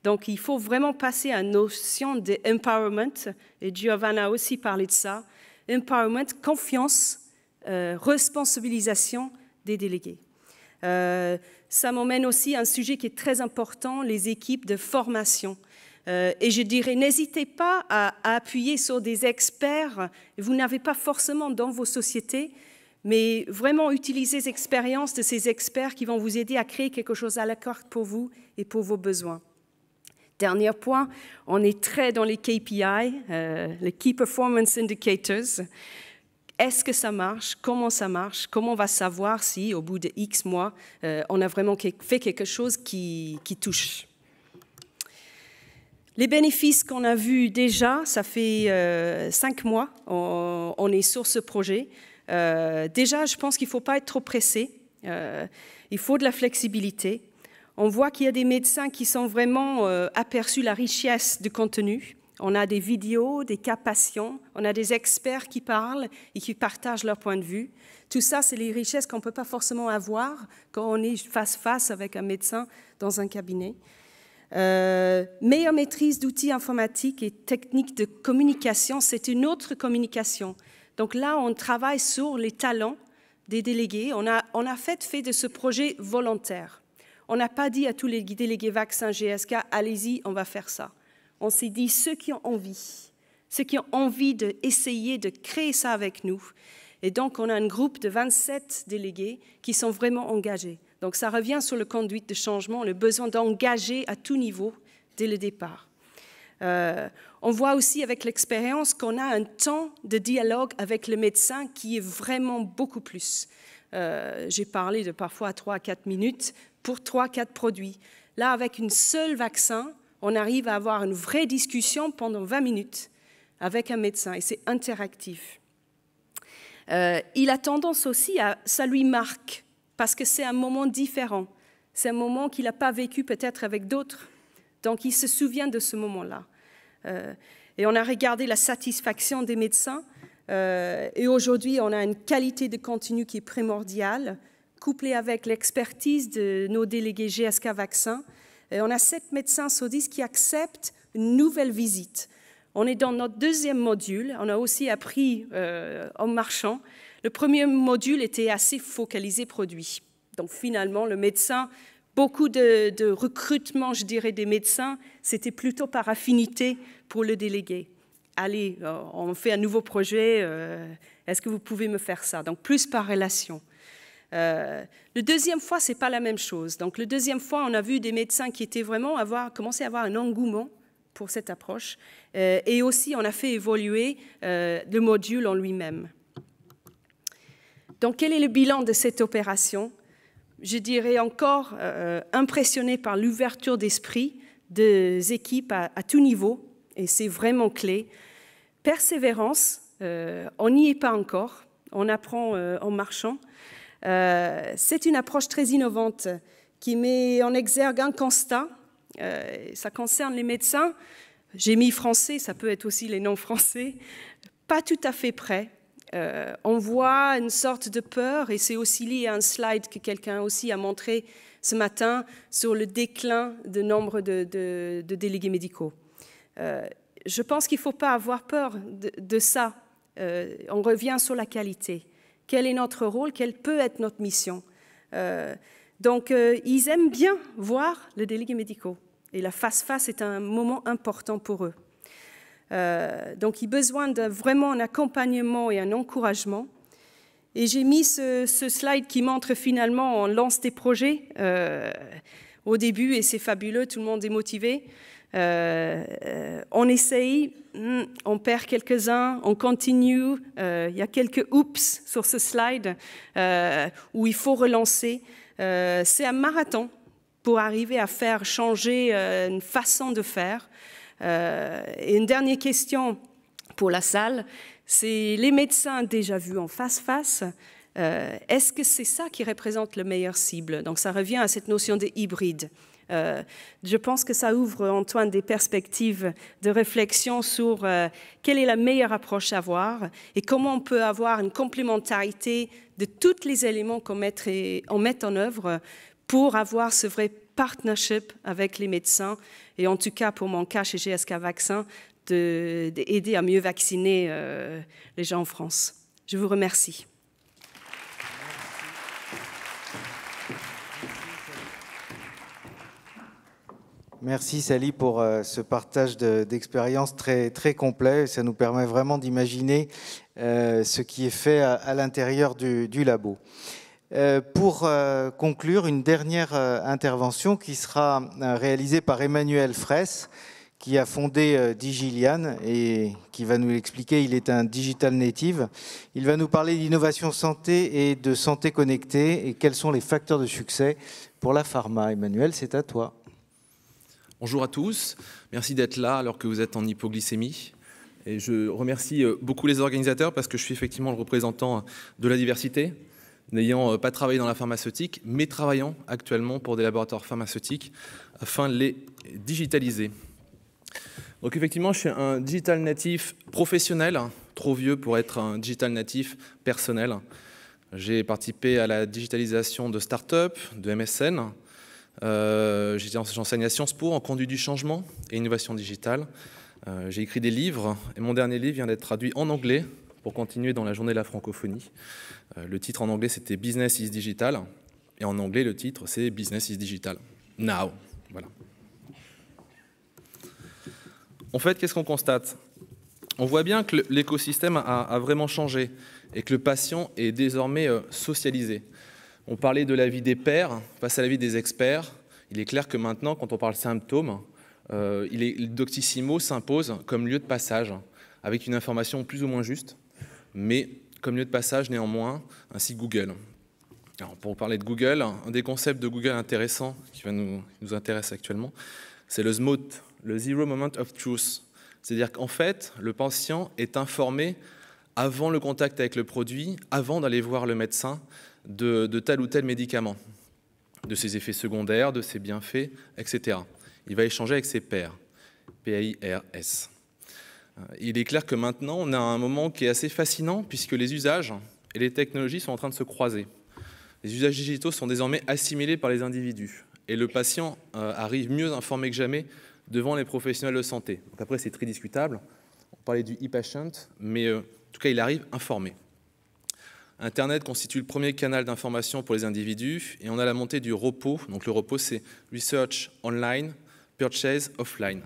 Donc, il faut vraiment passer à une notion d'empowerment, et Giovanna a aussi parlé de ça. Empowerment, confiance, responsabilisation des délégués. Ça m'emmène aussi à un sujet qui est très important, les équipes de formation. Et je dirais, n'hésitez pas à appuyer sur des experts. Vous n'avez pas forcément dans vos sociétés, mais vraiment utiliser les expériences de ces experts qui vont vous aider à créer quelque chose à la carte pour vous et pour vos besoins. Dernier point, on est très dans les KPI, les Key Performance Indicators. Est-ce que ça marche? Comment ça marche? Comment on va savoir si, au bout de X mois, on a vraiment fait quelque chose qui touche? Les bénéfices qu'on a vus déjà, ça fait 5 mois, on est sur ce projet. Déjà, je pense qu'il ne faut pas être trop pressé. Il faut de la flexibilité. On voit qu'il y a des médecins qui sont vraiment aperçus la richesse du contenu. On a des vidéos, des cas patients, on a des experts qui parlent et qui partagent leur point de vue. Tout ça, c'est les richesses qu'on ne peut pas forcément avoir quand on est face-à-face avec un médecin dans un cabinet. Meilleure maîtrise d'outils informatiques et techniques de communication, c'est une autre communication. Donc là, on travaille sur les talents des délégués. On a fait de ce projet volontaire. On n'a pas dit à tous les délégués vaccins GSK, allez-y, on va faire ça. On s'est dit, ceux qui ont envie d'essayer de créer ça avec nous. Et donc, on a un groupe de 27 délégués qui sont vraiment engagés. Donc, ça revient sur le conduite de changement, le besoin d'engager à tout niveau dès le départ. On voit aussi avec l'expérience qu'on a un temps de dialogue avec le médecin qui est vraiment beaucoup plus. J'ai parlé de parfois 3 à 4 minutes pour 3-4 produits. Là, avec un seul vaccin, on arrive à avoir une vraie discussion pendant 20 minutes avec un médecin et c'est interactif. Il a tendance aussi ça lui marque parce que c'est un moment différent. C'est un moment qu'il n'a pas vécu peut-être avec d'autres. Donc, il se souvient de ce moment-là. Et on a regardé la satisfaction des médecins. Et aujourd'hui, on a une qualité de contenu qui est primordiale, couplée avec l'expertise de nos délégués GSK Vaccins. Et on a 7 médecins sur 10 qui acceptent une nouvelle visite. On est dans notre deuxième module. On a aussi appris en marchant. Le premier module était assez focalisé produit. Donc finalement, le médecin, beaucoup de recrutement, je dirais, des médecins, c'était plutôt par affinité pour le délégué. Allez, on fait un nouveau projet, est-ce que vous pouvez me faire ça? Donc plus par relation. Le deuxième fois, ce n'est pas la même chose. Donc le deuxième fois, on a vu des médecins qui étaient vraiment commencé à avoir un engouement pour cette approche. Et aussi, on a fait évoluer le module en lui-même. Donc quel est le bilan de cette opération? Je dirais encore impressionné par l'ouverture d'esprit des équipes à tout niveau, et c'est vraiment clé. Persévérance, on n'y est pas encore, on apprend en marchant. C'est une approche très innovante qui met en exergue un constat. Ça concerne les médecins. J'ai mis français, ça peut être aussi les non-français. Pas tout à fait prêts. On voit une sorte de peur, et c'est aussi lié à un slide que quelqu'un aussi a montré ce matin sur le déclin du nombre de délégués médicaux. Je pense qu'il ne faut pas avoir peur de ça. On revient sur la qualité. Quel est notre rôle? Quelle peut être notre mission? Donc, ils aiment bien voir les délégués médicaux. Et la face-face est un moment important pour eux. Donc, ils ont besoin de vraiment un accompagnement et un encouragement. Et j'ai mis ce slide qui montre finalement, on lance des projets au début et c'est fabuleux, tout le monde est motivé. On essaye, on perd quelques-uns, on continue. Il y a quelques oups sur ce slide où il faut relancer. C'est un marathon pour arriver à faire changer une façon de faire. Et une dernière question pour la salle, c'est les médecins déjà vus en face-face. Est-ce que c'est ça qui représente le meilleur cible? Donc ça revient à cette notion de hybride. Je pense que ça ouvre, Antoine, des perspectives de réflexion sur quelle est la meilleure approche à avoir et comment on peut avoir une complémentarité de tous les éléments qu'on met en œuvre pour avoir ce vrai partnership avec les médecins et en tout cas pour mon cas chez GSK Vaccins d'aider à mieux vacciner les gens en France. Je vous remercie.
Merci Sally pour ce partage d'expérience très, très complet. Ça nous permet vraiment d'imaginer ce qui est fait à l'intérieur du labo. Pour conclure, une dernière intervention qui sera réalisée par Emmanuel Fraisse, qui a fondé Digilian et qui va nous l'expliquer. Il est un digital native. Il va nous parler d'innovation santé et de santé connectée et quels sont les facteurs de succès pour la pharma. Emmanuel, c'est à toi.
Bonjour à tous, merci d'être là alors que vous êtes en hypoglycémie. Et je remercie beaucoup les organisateurs parce que je suis effectivement le représentant de la diversité, n'ayant pas travaillé dans la pharmaceutique, mais travaillant actuellement pour des laboratoires pharmaceutiques afin de les digitaliser. Donc effectivement, je suis un digital natif professionnel, trop vieux pour être un digital natif personnel. J'ai participé à la digitalisation de start-up, de MSN. J'enseigne à Sciences Po en conduite du changement et innovation digitale. J'ai écrit des livres et mon dernier livre vient d'être traduit en anglais pour continuer dans la journée de la francophonie. Le titre en anglais c'était Business is Digital et en anglais le titre c'est Business is Digital Now. Voilà. En fait, qu'est-ce qu'on constate? On voit bien que l'écosystème a vraiment changé et que le patient est désormais socialisé. On parlait de l'avis des pairs face à l'avis des experts. Il est clair que maintenant, quand on parle symptômes, le Doctissimo s'impose comme lieu de passage, avec une information plus ou moins juste, mais comme lieu de passage néanmoins, ainsi Google. Alors, pour parler de Google, un des concepts de Google intéressant qui nous intéresse actuellement, c'est le ZMOT, le Zero Moment of Truth. C'est-à-dire qu'en fait, le patient est informé avant le contact avec le produit, avant d'aller voir le médecin, de tel ou tel médicament, de ses effets secondaires, de ses bienfaits, etc. Il va échanger avec ses pairs, P-A-I-R-S. Il est clair que maintenant, on a un moment qui est assez fascinant puisque les usages et les technologies sont en train de se croiser. Les usages digitaux sont désormais assimilés par les individus et le patient arrive mieux informé que jamais devant les professionnels de santé. Donc après, c'est très discutable. parler du e-patient, mais en tout cas, il arrive informé. Internet constitue le premier canal d'information pour les individus, et on a la montée du ROPO. Donc le ROPO, c'est Research Online, Purchase Offline.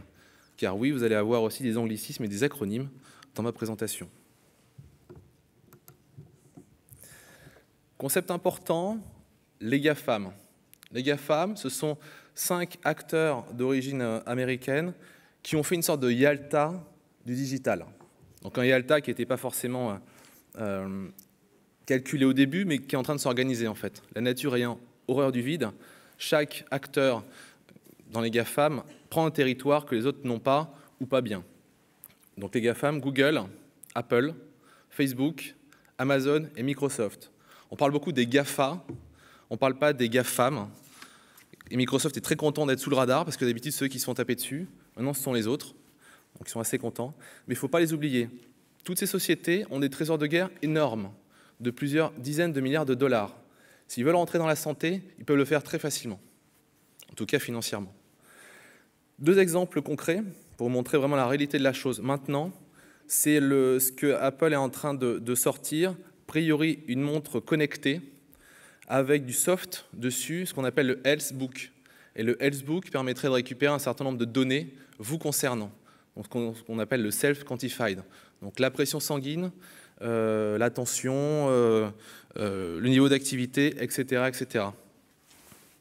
Car oui, vous allez avoir aussi des anglicismes et des acronymes dans ma présentation. Concept important, les GAFAM. Les GAFAM, ce sont 5 acteurs d'origine américaine qui ont fait une sorte de Yalta du digital. Donc un Yalta qui n'était pas forcément calculé au début, mais qui est en train de s'organiser en fait. La nature ayant horreur du vide, chaque acteur dans les GAFAM prend un territoire que les autres n'ont pas ou pas bien. Donc les GAFAM, Google, Apple, Facebook, Amazon et Microsoft. On parle beaucoup des GAFA, on ne parle pas des GAFAM. Et Microsoft est très content d'être sous le radar, parce que d'habitude, ceux qui se font taper dessus, maintenant ce sont les autres, donc ils sont assez contents. Mais il ne faut pas les oublier. Toutes ces sociétés ont des trésors de guerre énormes, de plusieurs dizaines de milliards de dollars. S'ils veulent rentrer dans la santé, ils peuvent le faire très facilement, en tout cas financièrement. 2 exemples concrets pour vous montrer vraiment la réalité de la chose. Maintenant, c'est ce que Apple est en train de sortir, a priori une montre connectée avec du soft dessus, ce qu'on appelle le Health Book. Et le Health Book permettrait de récupérer un certain nombre de données vous concernant, donc ce qu'on appelle le self-quantified. Donc la pression sanguine, la tension, le niveau d'activité, etc., etc.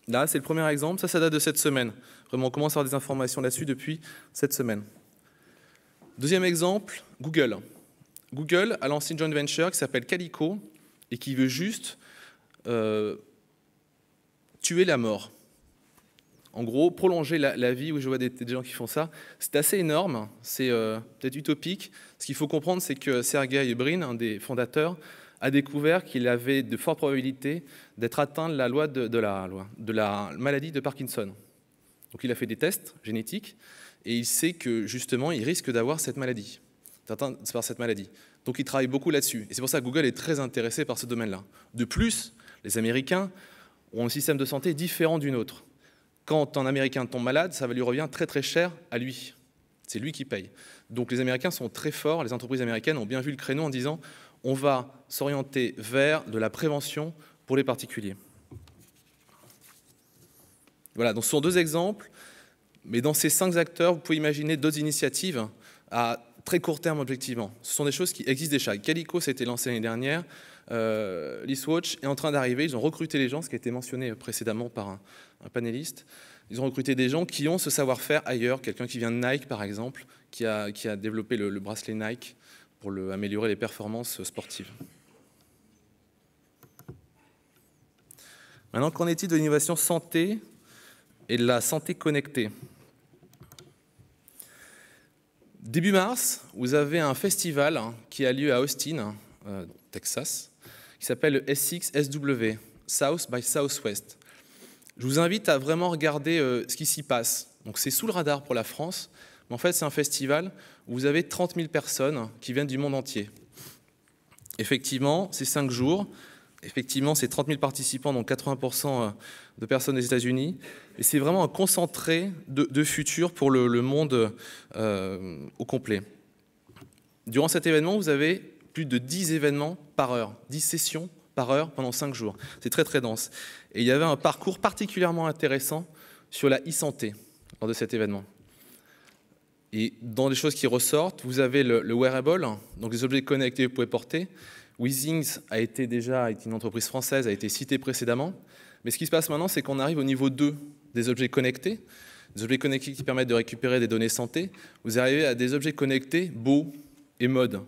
Là, c'est le premier exemple. Ça date de cette semaine. Vraiment, on commence à avoir des informations là-dessus depuis cette semaine. Deuxième exemple, Google. Google a lancé une joint venture qui s'appelle Calico et qui veut juste tuer la mort. En gros, prolonger la vie, où je vois des gens qui font ça, c'est assez énorme, c'est peut-être utopique. Ce qu'il faut comprendre, c'est que Sergey Brin, un des fondateurs, a découvert qu'il avait de fortes probabilités d'être atteint de la maladie de Parkinson. Donc il a fait des tests génétiques et il sait que justement, il risque d'avoir cette maladie, d'atteindre par cette maladie. Donc il travaille beaucoup là-dessus. Et c'est pour ça que Google est très intéressé par ce domaine-là. De plus, les Américains ont un système de santé différent d'une autre. Quand un Américain tombe malade, ça lui revient très très cher à lui. C'est lui qui paye. Donc les Américains sont très forts, les entreprises américaines ont bien vu le créneau en disant on va s'orienter vers de la prévention pour les particuliers. Voilà, donc ce sont 2 exemples, mais dans ces 5 acteurs, vous pouvez imaginer d'autres initiatives à très court terme objectivement. Ce sont des choses qui existent déjà. Calico, ça a été lancé l'année dernière. LeaseWatch est en train d'arriver. Ils ont recruté les gens, ce qui a été mentionné précédemment par un panéliste. Ils ont recruté des gens qui ont ce savoir-faire ailleurs. Quelqu'un qui vient de Nike, par exemple, qui a développé le bracelet Nike pour améliorer les performances sportives. Maintenant, qu'en est-il de l'innovation santé et de la santé connectée? Début mars, vous avez un festival qui a lieu à Austin, Texas, qui s'appelle le S6SW, South by Southwest. Je vous invite à vraiment regarder ce qui s'y passe. Donc c'est sous le radar pour la France, mais en fait c'est un festival où vous avez 30 000 personnes qui viennent du monde entier. Effectivement, c'est 5 jours. Effectivement, c'est 30 000 participants, donc 80% de personnes des États-Unis. Et c'est vraiment un concentré de futur pour le monde au complet. Durant cet événement, vous avez plus de 10 événements par heure, 10 sessions par heure pendant 5 jours. C'est très très dense. Et il y avait un parcours particulièrement intéressant sur la e-santé lors de cet événement. Et dans les choses qui ressortent, vous avez le wearable, donc les objets connectés que vous pouvez porter. Weezings a été une entreprise française, a été citée précédemment. Mais ce qui se passe maintenant, c'est qu'on arrive au niveau 2 des objets connectés. Des objets connectés qui permettent de récupérer des données santé. Vous arrivez à des objets connectés beaux et mode.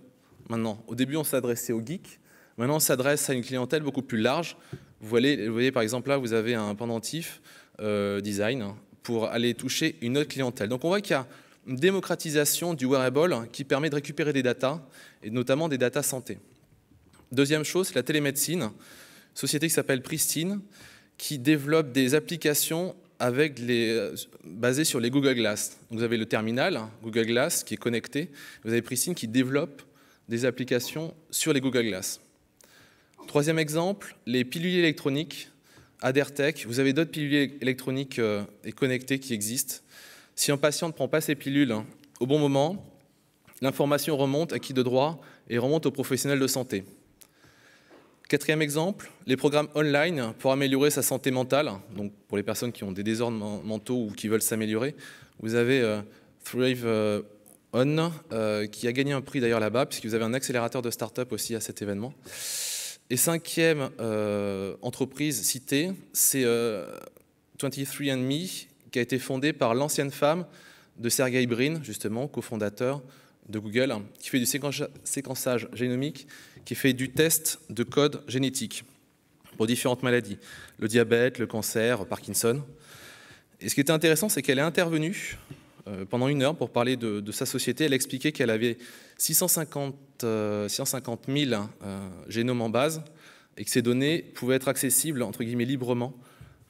Maintenant, au début, on s'adressait aux geeks. Maintenant, on s'adresse à une clientèle beaucoup plus large. Vous voyez, par exemple, là, vous avez un pendentif design pour aller toucher une autre clientèle. Donc, on voit qu'il y a une démocratisation du wearable qui permet de récupérer des datas, et notamment des datas santé. Deuxième chose, c'est la télémédecine. Société qui s'appelle Pristine, qui développe des applications basées sur les Google Glass. Donc, vous avez le terminal, Google Glass, qui est connecté. Vous avez Pristine qui développe des applications sur les Google Glass. Troisième exemple, les pilules électroniques, Adertech. Vous avez d'autres pilules électroniques et connectées qui existent. Si un patient ne prend pas ses pilules au bon moment, l'information remonte à qui de droit et remonte aux professionnels de santé. Quatrième exemple, les programmes online pour améliorer sa santé mentale. Donc pour les personnes qui ont des désordres mentaux ou qui veulent s'améliorer, vous avez Thrive On qui a gagné un prix d'ailleurs là-bas, puisque vous avez un accélérateur de start-up aussi à cet événement. Et cinquième entreprise citée, c'est 23andMe, qui a été fondée par l'ancienne femme de Sergey Brin, justement, cofondateur de Google, qui fait du séquençage génomique, qui fait du test de code génétique pour différentes maladies, le diabète, le cancer, Parkinson. Et ce qui était intéressant, c'est qu'elle est intervenue pendant 1 heure pour parler de sa société. Elle expliquait qu'elle avait 650 000 génomes en base et que ces données pouvaient être accessibles, entre guillemets, librement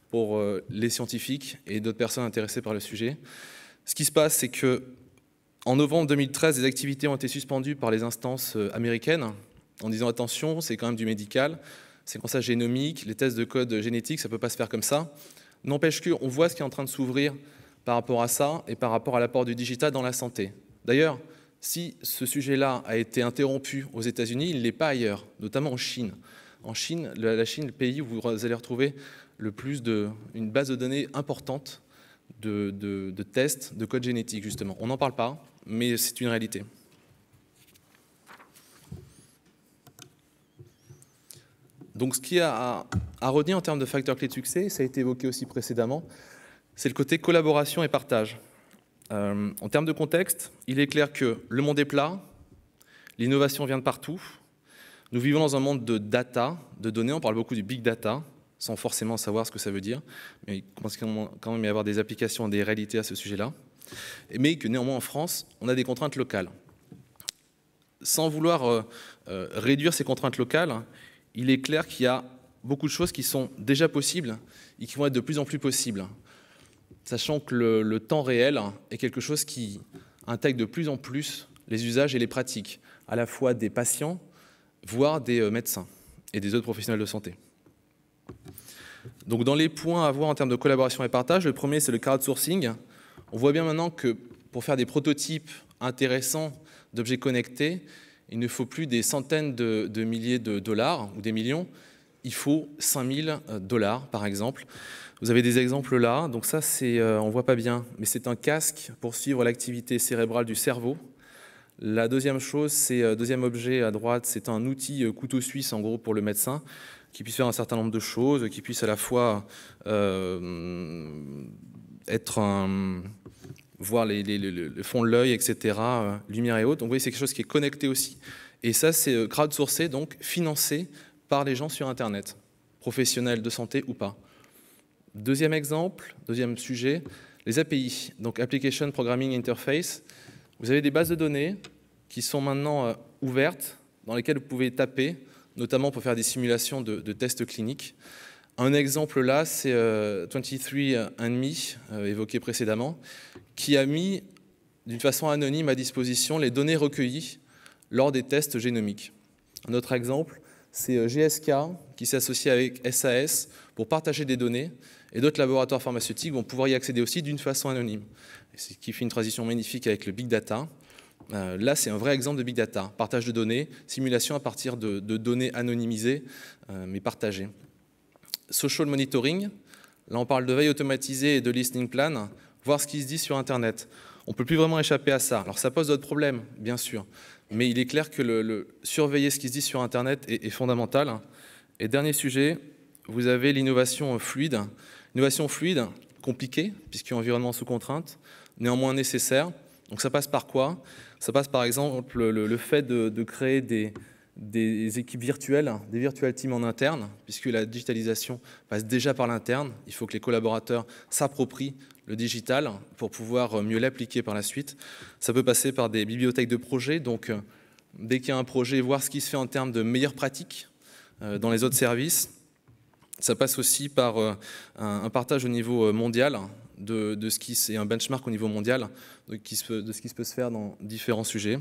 pour les scientifiques et d'autres personnes intéressées par le sujet. Ce qui se passe, c'est qu'en novembre 2013, des activités ont été suspendues par les instances américaines en disant attention, c'est quand même du médical, séquençage génomique, les tests de code génétique, ça ne peut pas se faire comme ça. N'empêche qu'on voit ce qui est en train de s'ouvrir par rapport à ça et par rapport à l'apport du digital dans la santé. D'ailleurs, si ce sujet-là a été interrompu aux États-Unis, il ne l'est pas ailleurs, notamment en Chine. En Chine, la Chine, le pays où vous allez retrouver le plus une base de données importante de tests de code génétique, justement. On n'en parle pas, mais c'est une réalité. Donc ce qu'il y a à retenir en termes de facteurs clés de succès, ça a été évoqué aussi précédemment, c'est le côté collaboration et partage. En termes de contexte, il est clair que le monde est plat, l'innovation vient de partout, nous vivons dans un monde de data, de données, on parle beaucoup du big data, sans forcément savoir ce que ça veut dire, mais il commence quand même à y avoir des applications et des réalités à ce sujet-là, mais que néanmoins en France, on a des contraintes locales. Sans vouloir réduire ces contraintes locales, il est clair qu'il y a beaucoup de choses qui sont déjà possibles et qui vont être de plus en plus possibles, sachant que le temps réel est quelque chose qui intègre de plus en plus les usages et les pratiques, à la fois des patients, voire des médecins et des autres professionnels de santé. Donc dans les points à voir en termes de collaboration et partage, le premier c'est le crowdsourcing. On voit bien maintenant que pour faire des prototypes intéressants d'objets connectés, il ne faut plus des centaines de milliers de dollars ou des millions, il faut 5000 $ par exemple. Vous avez des exemples là, donc ça c'est, on ne voit pas bien, mais c'est un casque pour suivre l'activité cérébrale du cerveau. La deuxième chose, c'est, deuxième objet à droite, c'est un outil couteau suisse en gros pour le médecin, qui puisse faire un certain nombre de choses, qui puisse à la fois voir le fond de l'œil, etc., lumière et autres. Donc vous voyez, c'est quelque chose qui est connecté aussi. Et ça, c'est crowdsourcé, donc financé par les gens sur Internet, professionnels de santé ou pas. Deuxième exemple, deuxième sujet, les API, donc Application Programming Interface. Vous avez des bases de données qui sont maintenant ouvertes, dans lesquelles vous pouvez taper, notamment pour faire des simulations de tests cliniques. Un exemple là, c'est 23andMe, évoqué précédemment, qui a mis d'une façon anonyme à disposition les données recueillies lors des tests génomiques. Un autre exemple, c'est GSK qui s'est associé avec SAS pour partager des données, et d'autres laboratoires pharmaceutiques vont pouvoir y accéder aussi d'une façon anonyme. Ce qui fait une transition magnifique avec le big data. Là, c'est un vrai exemple de big data. Partage de données, simulation à partir de données anonymisées, mais partagées. Social monitoring, là on parle de veille automatisée et de listening plan, voir ce qui se dit sur Internet. On ne peut plus vraiment échapper à ça. Alors ça pose d'autres problèmes, bien sûr, mais il est clair que surveiller ce qui se dit sur Internet est fondamental. Et dernier sujet, vous avez l'innovation fluide. L'innovation fluide, compliquée, puisqu'il y a un environnement sous contrainte, néanmoins nécessaire. Donc ça passe par quoi? Ça passe par exemple le fait de créer des équipes virtuelles, des virtual teams en interne, puisque la digitalisation passe déjà par l'interne. Il faut que les collaborateurs s'approprient le digital pour pouvoir mieux l'appliquer par la suite. Ça peut passer par des bibliothèques de projets, donc dès qu'il y a un projet, voir ce qui se fait en termes de meilleures pratiques dans les autres services. Ça passe aussi par un partage au niveau mondial de ce qui c'est un benchmark au niveau mondial de ce qui peut se faire dans différents sujets.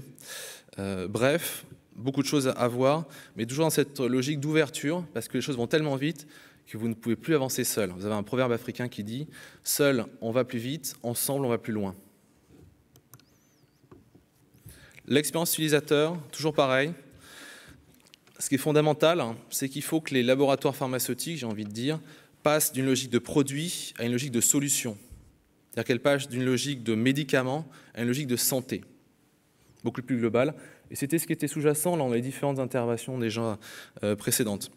Bref, beaucoup de choses à voir, mais toujours dans cette logique d'ouverture, parce que les choses vont tellement vite que vous ne pouvez plus avancer seul. Vous avez un proverbe africain qui dit « Seul, on va plus vite, ensemble, on va plus loin ». L'expérience utilisateur, toujours pareil. Ce qui est fondamental, c'est qu'il faut que les laboratoires pharmaceutiques, j'ai envie de dire, passent d'une logique de produit à une logique de solution. C'est-à-dire qu'elles passent d'une logique de médicaments à une logique de santé, beaucoup plus globale. Et c'était ce qui était sous-jacent dans les différentes interventions déjà précédentes.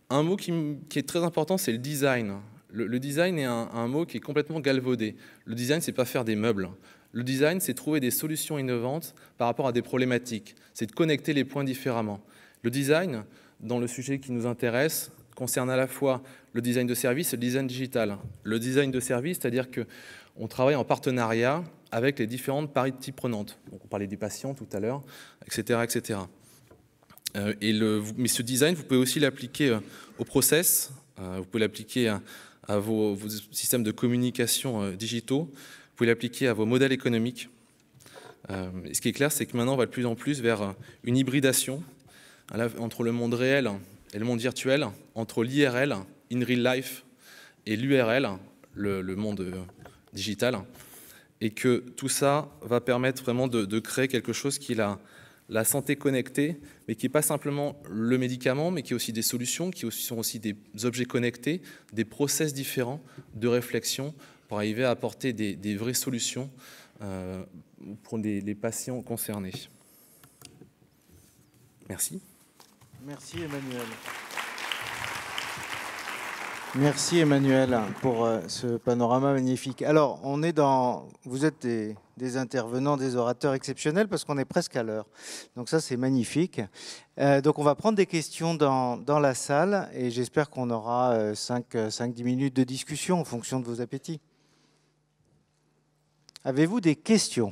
Un mot qui est très important, c'est le design. Le design est un mot qui est complètement galvaudé. Le design, c'est pas faire des meubles. Le design, c'est trouver des solutions innovantes par rapport à des problématiques. C'est de connecter les points différemment. Le design, dans le sujet qui nous intéresse, concerne à la fois le design de service et le design digital. Le design de service, c'est-à-dire qu'on travaille en partenariat avec les différentes parties prenantes. Donc on parlait des patients tout à l'heure, etc., etc. Mais ce design, vous pouvez aussi l'appliquer au process, vous pouvez l'appliquer à vos systèmes de communication digitaux, vous pouvez l'appliquer à vos modèles économiques. Et ce qui est clair, c'est que maintenant, on va de plus en plus vers une hybridation entre le monde réel et le monde virtuel, entre l'IRL, in real life, et l'URL, le monde digital, et que tout ça va permettre vraiment de créer quelque chose qui est la santé connectée, mais qui n'est pas simplement le médicament, mais qui est aussi des solutions, qui sont aussi des objets connectés, des process différents de réflexion pour arriver à apporter des vraies solutions pour les patients concernés. Merci.
Merci Emmanuel. Merci Emmanuel pour ce panorama magnifique. Alors, vous êtes des intervenants, des orateurs exceptionnels parce qu'on est presque à l'heure. Donc ça, c'est magnifique. Donc on va prendre des questions dans la salle et j'espère qu'on aura 5-10 minutes de discussion en fonction de vos appétits. Avez-vous des questions?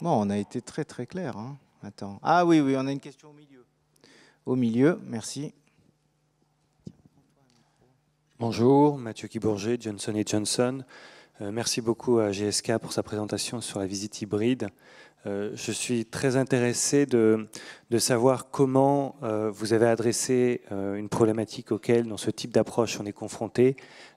Bon, on a été très très clair. Hein. Attends. Ah oui, on a une question au milieu. Au milieu, merci.
Bonjour, Mathieu Quibourger, Johnson & Johnson. Merci beaucoup à GSK pour sa présentation sur la visite hybride. Je suis très intéressé de savoir comment vous avez adressé une problématique auquel, dans ce type d'approche, on est confronté,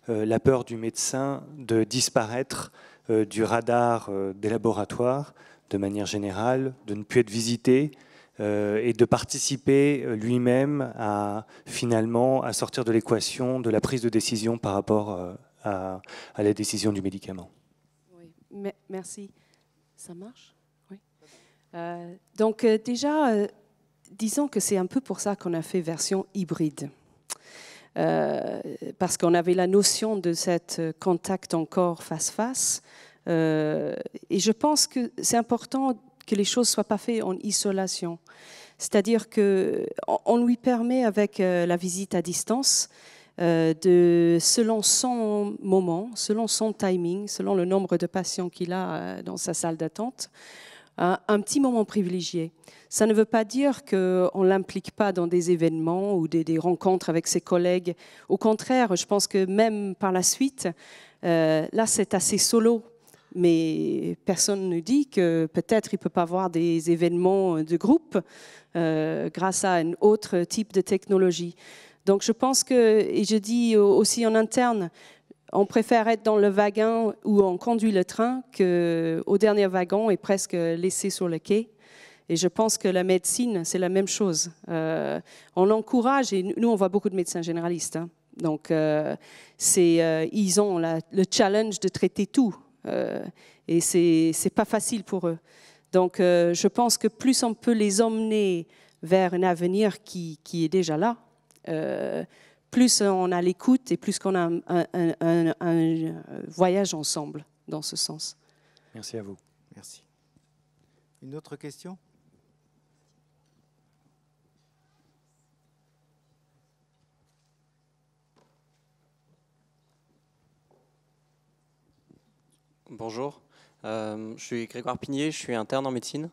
la peur du médecin de disparaître du radar des laboratoires de manière générale, de ne plus être visité, et de participer lui-même finalement à sortir de l'équation de la prise de décision par rapport à la décision du médicament.
Oui, merci. Ça marche? Oui. Donc déjà, disons que c'est un peu pour ça qu'on a fait version hybride. Parce qu'on avait la notion de cet contact encore face-face. Et je pense que c'est important que les choses ne soient pas faites en isolation. C'est-à-dire qu'on lui permet, avec la visite à distance, selon son moment, selon son timing, selon le nombre de patients qu'il a dans sa salle d'attente, un petit moment privilégié. Ça ne veut pas dire qu'on ne l'implique pas dans des événements ou des rencontres avec ses collègues. Au contraire, je pense que même par la suite, là c'est assez solo. Mais personne ne dit que peut-être il ne peut pas avoir des événements de groupe grâce à un autre type de technologie. Donc je pense que, et je dis aussi en interne, on préfère être dans le wagon où on conduit le train qu'au dernier wagon et presque laissé sur le quai. Et je pense que la médecine, c'est la même chose. On encourage, et nous on voit beaucoup de médecins généralistes, hein. Donc ils ont le challenge de traiter tout. Et c'est pas facile pour eux. Donc, je pense que plus on peut les emmener vers un avenir qui est déjà là, plus on a l'écoute et plus qu'on a un voyage ensemble dans ce sens.
Merci à vous.
Merci. Une autre question ?
Bonjour, je suis Grégoire Pigné, je suis interne en médecine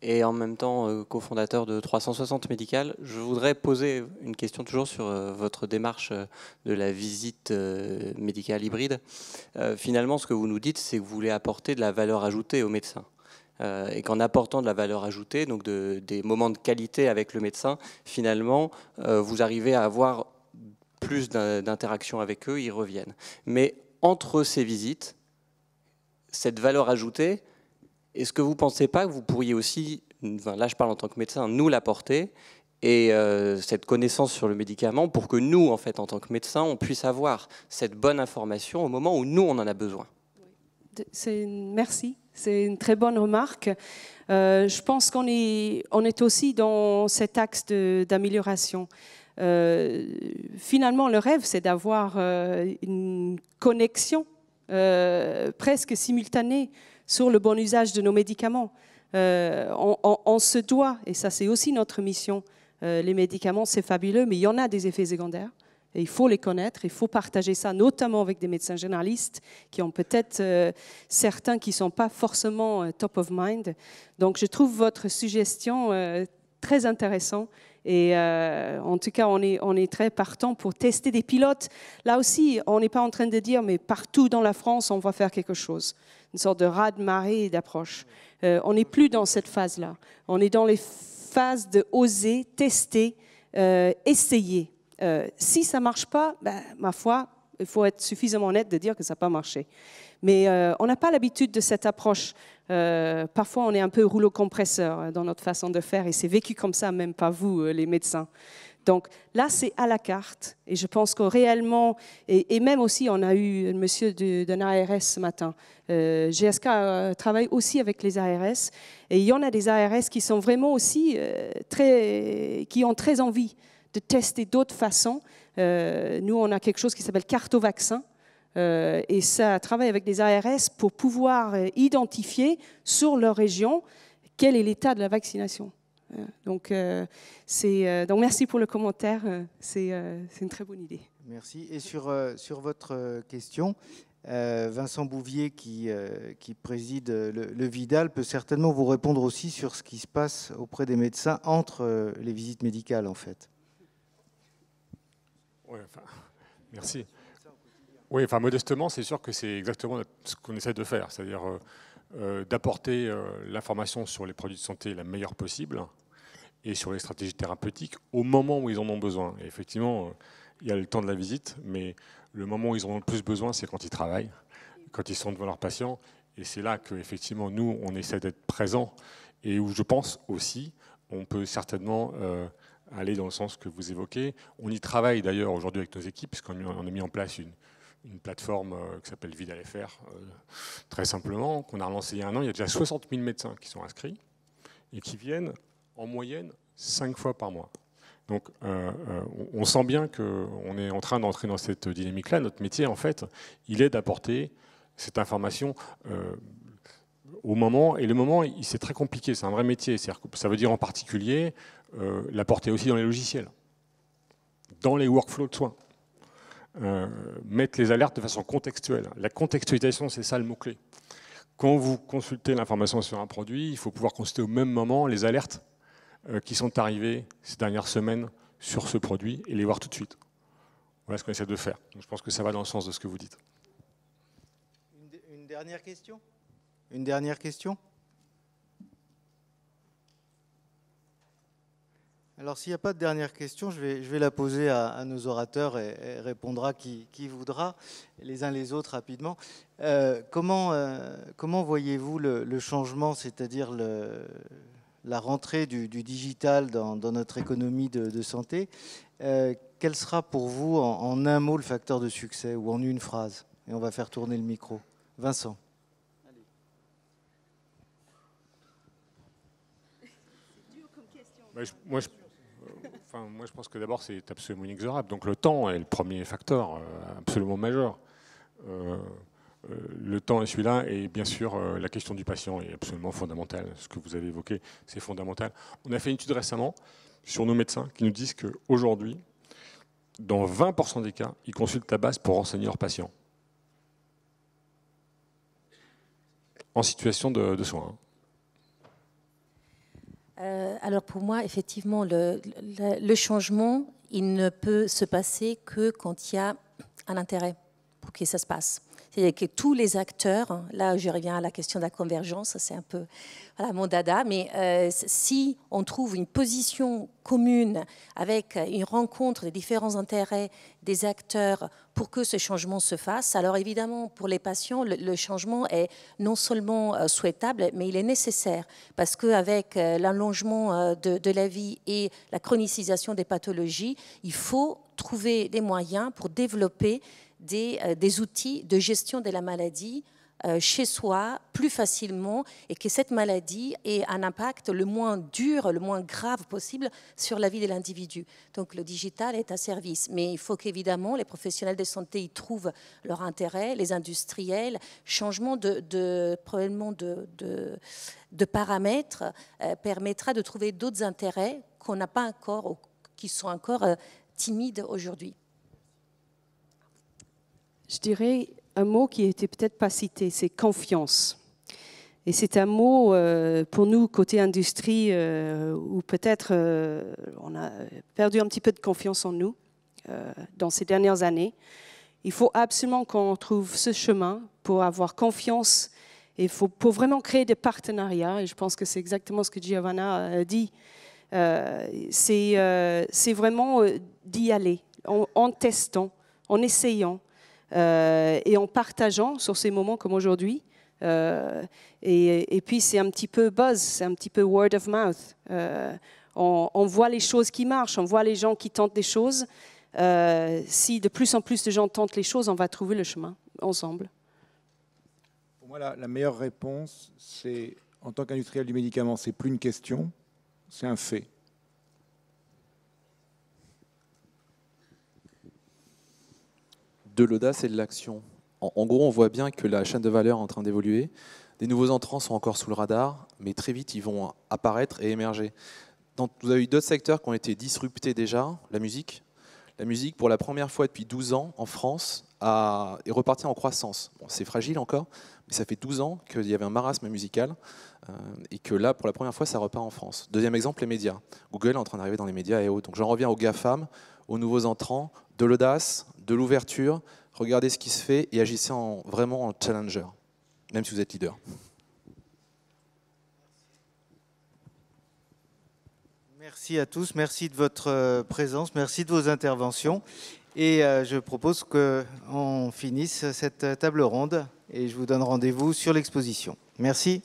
et en même temps cofondateur de 360 Médical. Je voudrais poser une question toujours sur votre démarche de la visite médicale hybride. Finalement, ce que vous nous dites, c'est que vous voulez apporter de la valeur ajoutée aux médecins. Et qu'en apportant de la valeur ajoutée, donc des moments de qualité avec le médecin, finalement, vous arrivez à avoir plus d'interaction avec eux, ils reviennent. Mais entre ces visites, cette valeur ajoutée, est-ce que vous ne pensez pas que vous pourriez aussi, enfin, là je parle en tant que médecin, nous l'apporter, et cette connaissance sur le médicament pour que nous, en fait, en tant que médecins, on puisse avoir cette bonne information au moment où nous, on en a besoin?
Merci, c'est une très bonne remarque. Je pense qu'on est aussi dans cet axe d'amélioration. Finalement, le rêve, c'est d'avoir une connexion presque simultanée sur le bon usage de nos médicaments. On se doit, et ça c'est aussi notre mission, les médicaments c'est fabuleux, mais il y en a des effets secondaires. Et il faut les connaître, il faut partager ça, notamment avec des médecins généralistes qui ont peut-être certains qui ne sont pas forcément top of mind. Donc je trouve votre suggestion très intéressante. Et en tout cas, on est très partant pour tester des pilotes. Là aussi, on n'est pas en train de dire, mais partout dans la France, on va faire quelque chose. Une sorte de raz-de-marée d'approche. On n'est plus dans cette phase-là. On est dans les phases de oser, tester, essayer. Si ça ne marche pas, ben, ma foi, il faut être suffisamment honnête de dire que ça n'a pas marché. Mais on n'a pas l'habitude de cette approche. Parfois, on est un peu rouleau compresseur dans notre façon de faire et c'est vécu comme ça, même pas vous, les médecins. Donc là, c'est à la carte. Et je pense que réellement, et même aussi, on a eu un monsieur d'un ARS ce matin. GSK travaille aussi avec les ARS. Et il y en a des ARS qui sont vraiment aussi qui ont très envie de tester d'autres façons. Nous, on a quelque chose qui s'appelle Cartovaccin. Et ça travaille avec des ARS pour pouvoir identifier sur leur région quel est l'état de la vaccination. Donc merci pour le commentaire, c'est une très bonne idée.
Merci. Et sur votre question, Vincent Bouvier, qui préside le Vidal, peut certainement vous répondre aussi sur ce qui se passe auprès des médecins entre les visites médicales, en fait.
Ouais, enfin, merci. Oui, enfin, modestement, c'est sûr que c'est exactement ce qu'on essaie de faire, c'est-à-dire d'apporter l'information sur les produits de santé la meilleure possible et sur les stratégies thérapeutiques au moment où ils en ont besoin. Et effectivement, il y a le temps de la visite, mais le moment où ils en ont le plus besoin, c'est quand ils travaillent, quand ils sont devant leurs patients. Et c'est là qu'effectivement, nous, on essaie d'être présents et où je pense aussi, on peut certainement aller dans le sens que vous évoquez. On y travaille d'ailleurs aujourd'hui avec nos équipes, puisqu'on a mis en place une plateforme qui s'appelle VidalFR, très simplement, qu'on a relancée il y a un an. Il y a déjà 60 000 médecins qui sont inscrits et qui viennent en moyenne 5 fois par mois. Donc on sent bien qu'on est en train d'entrer dans cette dynamique-là. Notre métier, en fait, il est d'apporter cette information au moment. Et le moment, c'est très compliqué, c'est un vrai métier. Ça veut dire en particulier l'apporter aussi dans les logiciels, dans les workflows de soins. Mettre les alertes de façon contextuelle. La contextualisation, c'est ça le mot-clé. Quand vous consultez l'information sur un produit, il faut pouvoir consulter au même moment les alertes qui sont arrivées ces dernières semaines sur ce produit et les voir tout de suite. Voilà ce qu'on essaie de faire. Donc, je pense que ça va dans le sens de ce que vous dites.
Une dernière question ? Une dernière question ? Alors, s'il n'y a pas de dernière question, je vais la poser à nos orateurs et répondra qui voudra, les uns les autres rapidement. Comment voyez-vous le changement, c'est-à-dire la rentrée du digital dans notre économie de santé? Quel sera pour vous, en un mot, le facteur de succès ou en une phrase? Et on va faire tourner le micro. Vincent.
Moi, je pense que d'abord, c'est absolument inexorable. Donc le temps est le premier facteur absolument majeur. Le temps est celui-là, et bien sûr, la question du patient est absolument fondamentale. Ce que vous avez évoqué, c'est fondamental. On a fait une étude récemment sur nos médecins qui nous disent qu'aujourd'hui, dans 20% des cas, ils consultent la base pour renseigner leurs patients en situation de soins.
Alors pour moi, effectivement, le changement, il ne peut se passer que quand il y a un intérêt pour que ça se passe. C'est-à-dire que tous les acteurs, là je reviens à la question de la convergence, c'est un peu voilà, mon dada, mais si on trouve une position commune avec une rencontre des différents intérêts des acteurs pour que ce changement se fasse, alors évidemment pour les patients, le changement est non seulement souhaitable, mais il est nécessaire parce qu'avec l'allongement de la vie et la chronicisation des pathologies, il faut trouver des moyens pour développer des outils de gestion de la maladie chez soi plus facilement et que cette maladie ait un impact le moins dur, le moins grave possible sur la vie de l'individu. Donc le digital est un service, mais il faut qu'évidemment les professionnels de santé y trouvent leur intérêt, les industriels, changement probablement de paramètres permettra de trouver d'autres intérêts qu'on n'a pas encore ou qui sont encore timides aujourd'hui.
Je dirais un mot qui n'était peut-être pas cité, c'est confiance. Et c'est un mot pour nous, côté industrie, où peut-être on a perdu un petit peu de confiance en nous dans ces dernières années. Il faut absolument qu'on trouve ce chemin pour avoir confiance et pour vraiment créer des partenariats. Et je pense que c'est exactement ce que Giovanna a dit. C'est vraiment d'y aller, en testant, en essayant. Et en partageant sur ces moments comme aujourd'hui. Et puis c'est un petit peu buzz, c'est un petit peu word of mouth. On voit les choses qui marchent, on voit les gens qui tentent des choses. Si de plus en plus de gens tentent les choses, on va trouver le chemin ensemble.
Pour moi, la meilleure réponse, c'est, en tant qu'industriel du médicament, c'est plus une question, c'est un fait.
De l'audace et de l'action. En gros, on voit bien que la chaîne de valeur est en train d'évoluer. Des nouveaux entrants sont encore sous le radar, mais très vite, ils vont apparaître et émerger. Vous avez eu d'autres secteurs qui ont été disruptés déjà. La musique. La musique, pour la première fois depuis 12 ans, en France, est repartie en croissance. Bon, c'est fragile encore, mais ça fait 12 ans qu'il y avait un marasme musical et que là, pour la première fois, ça repart en France. Deuxième exemple, les médias. Google est en train d'arriver dans les médias et autres. Donc j'en reviens aux GAFAM, aux nouveaux entrants, de l'audace, de l'ouverture, regardez ce qui se fait et agissez vraiment en challenger, même si vous êtes leader.
Merci à tous, merci de votre présence, merci de vos interventions. Et je propose qu'on finisse cette table ronde et je vous donne rendez-vous sur l'exposition. Merci.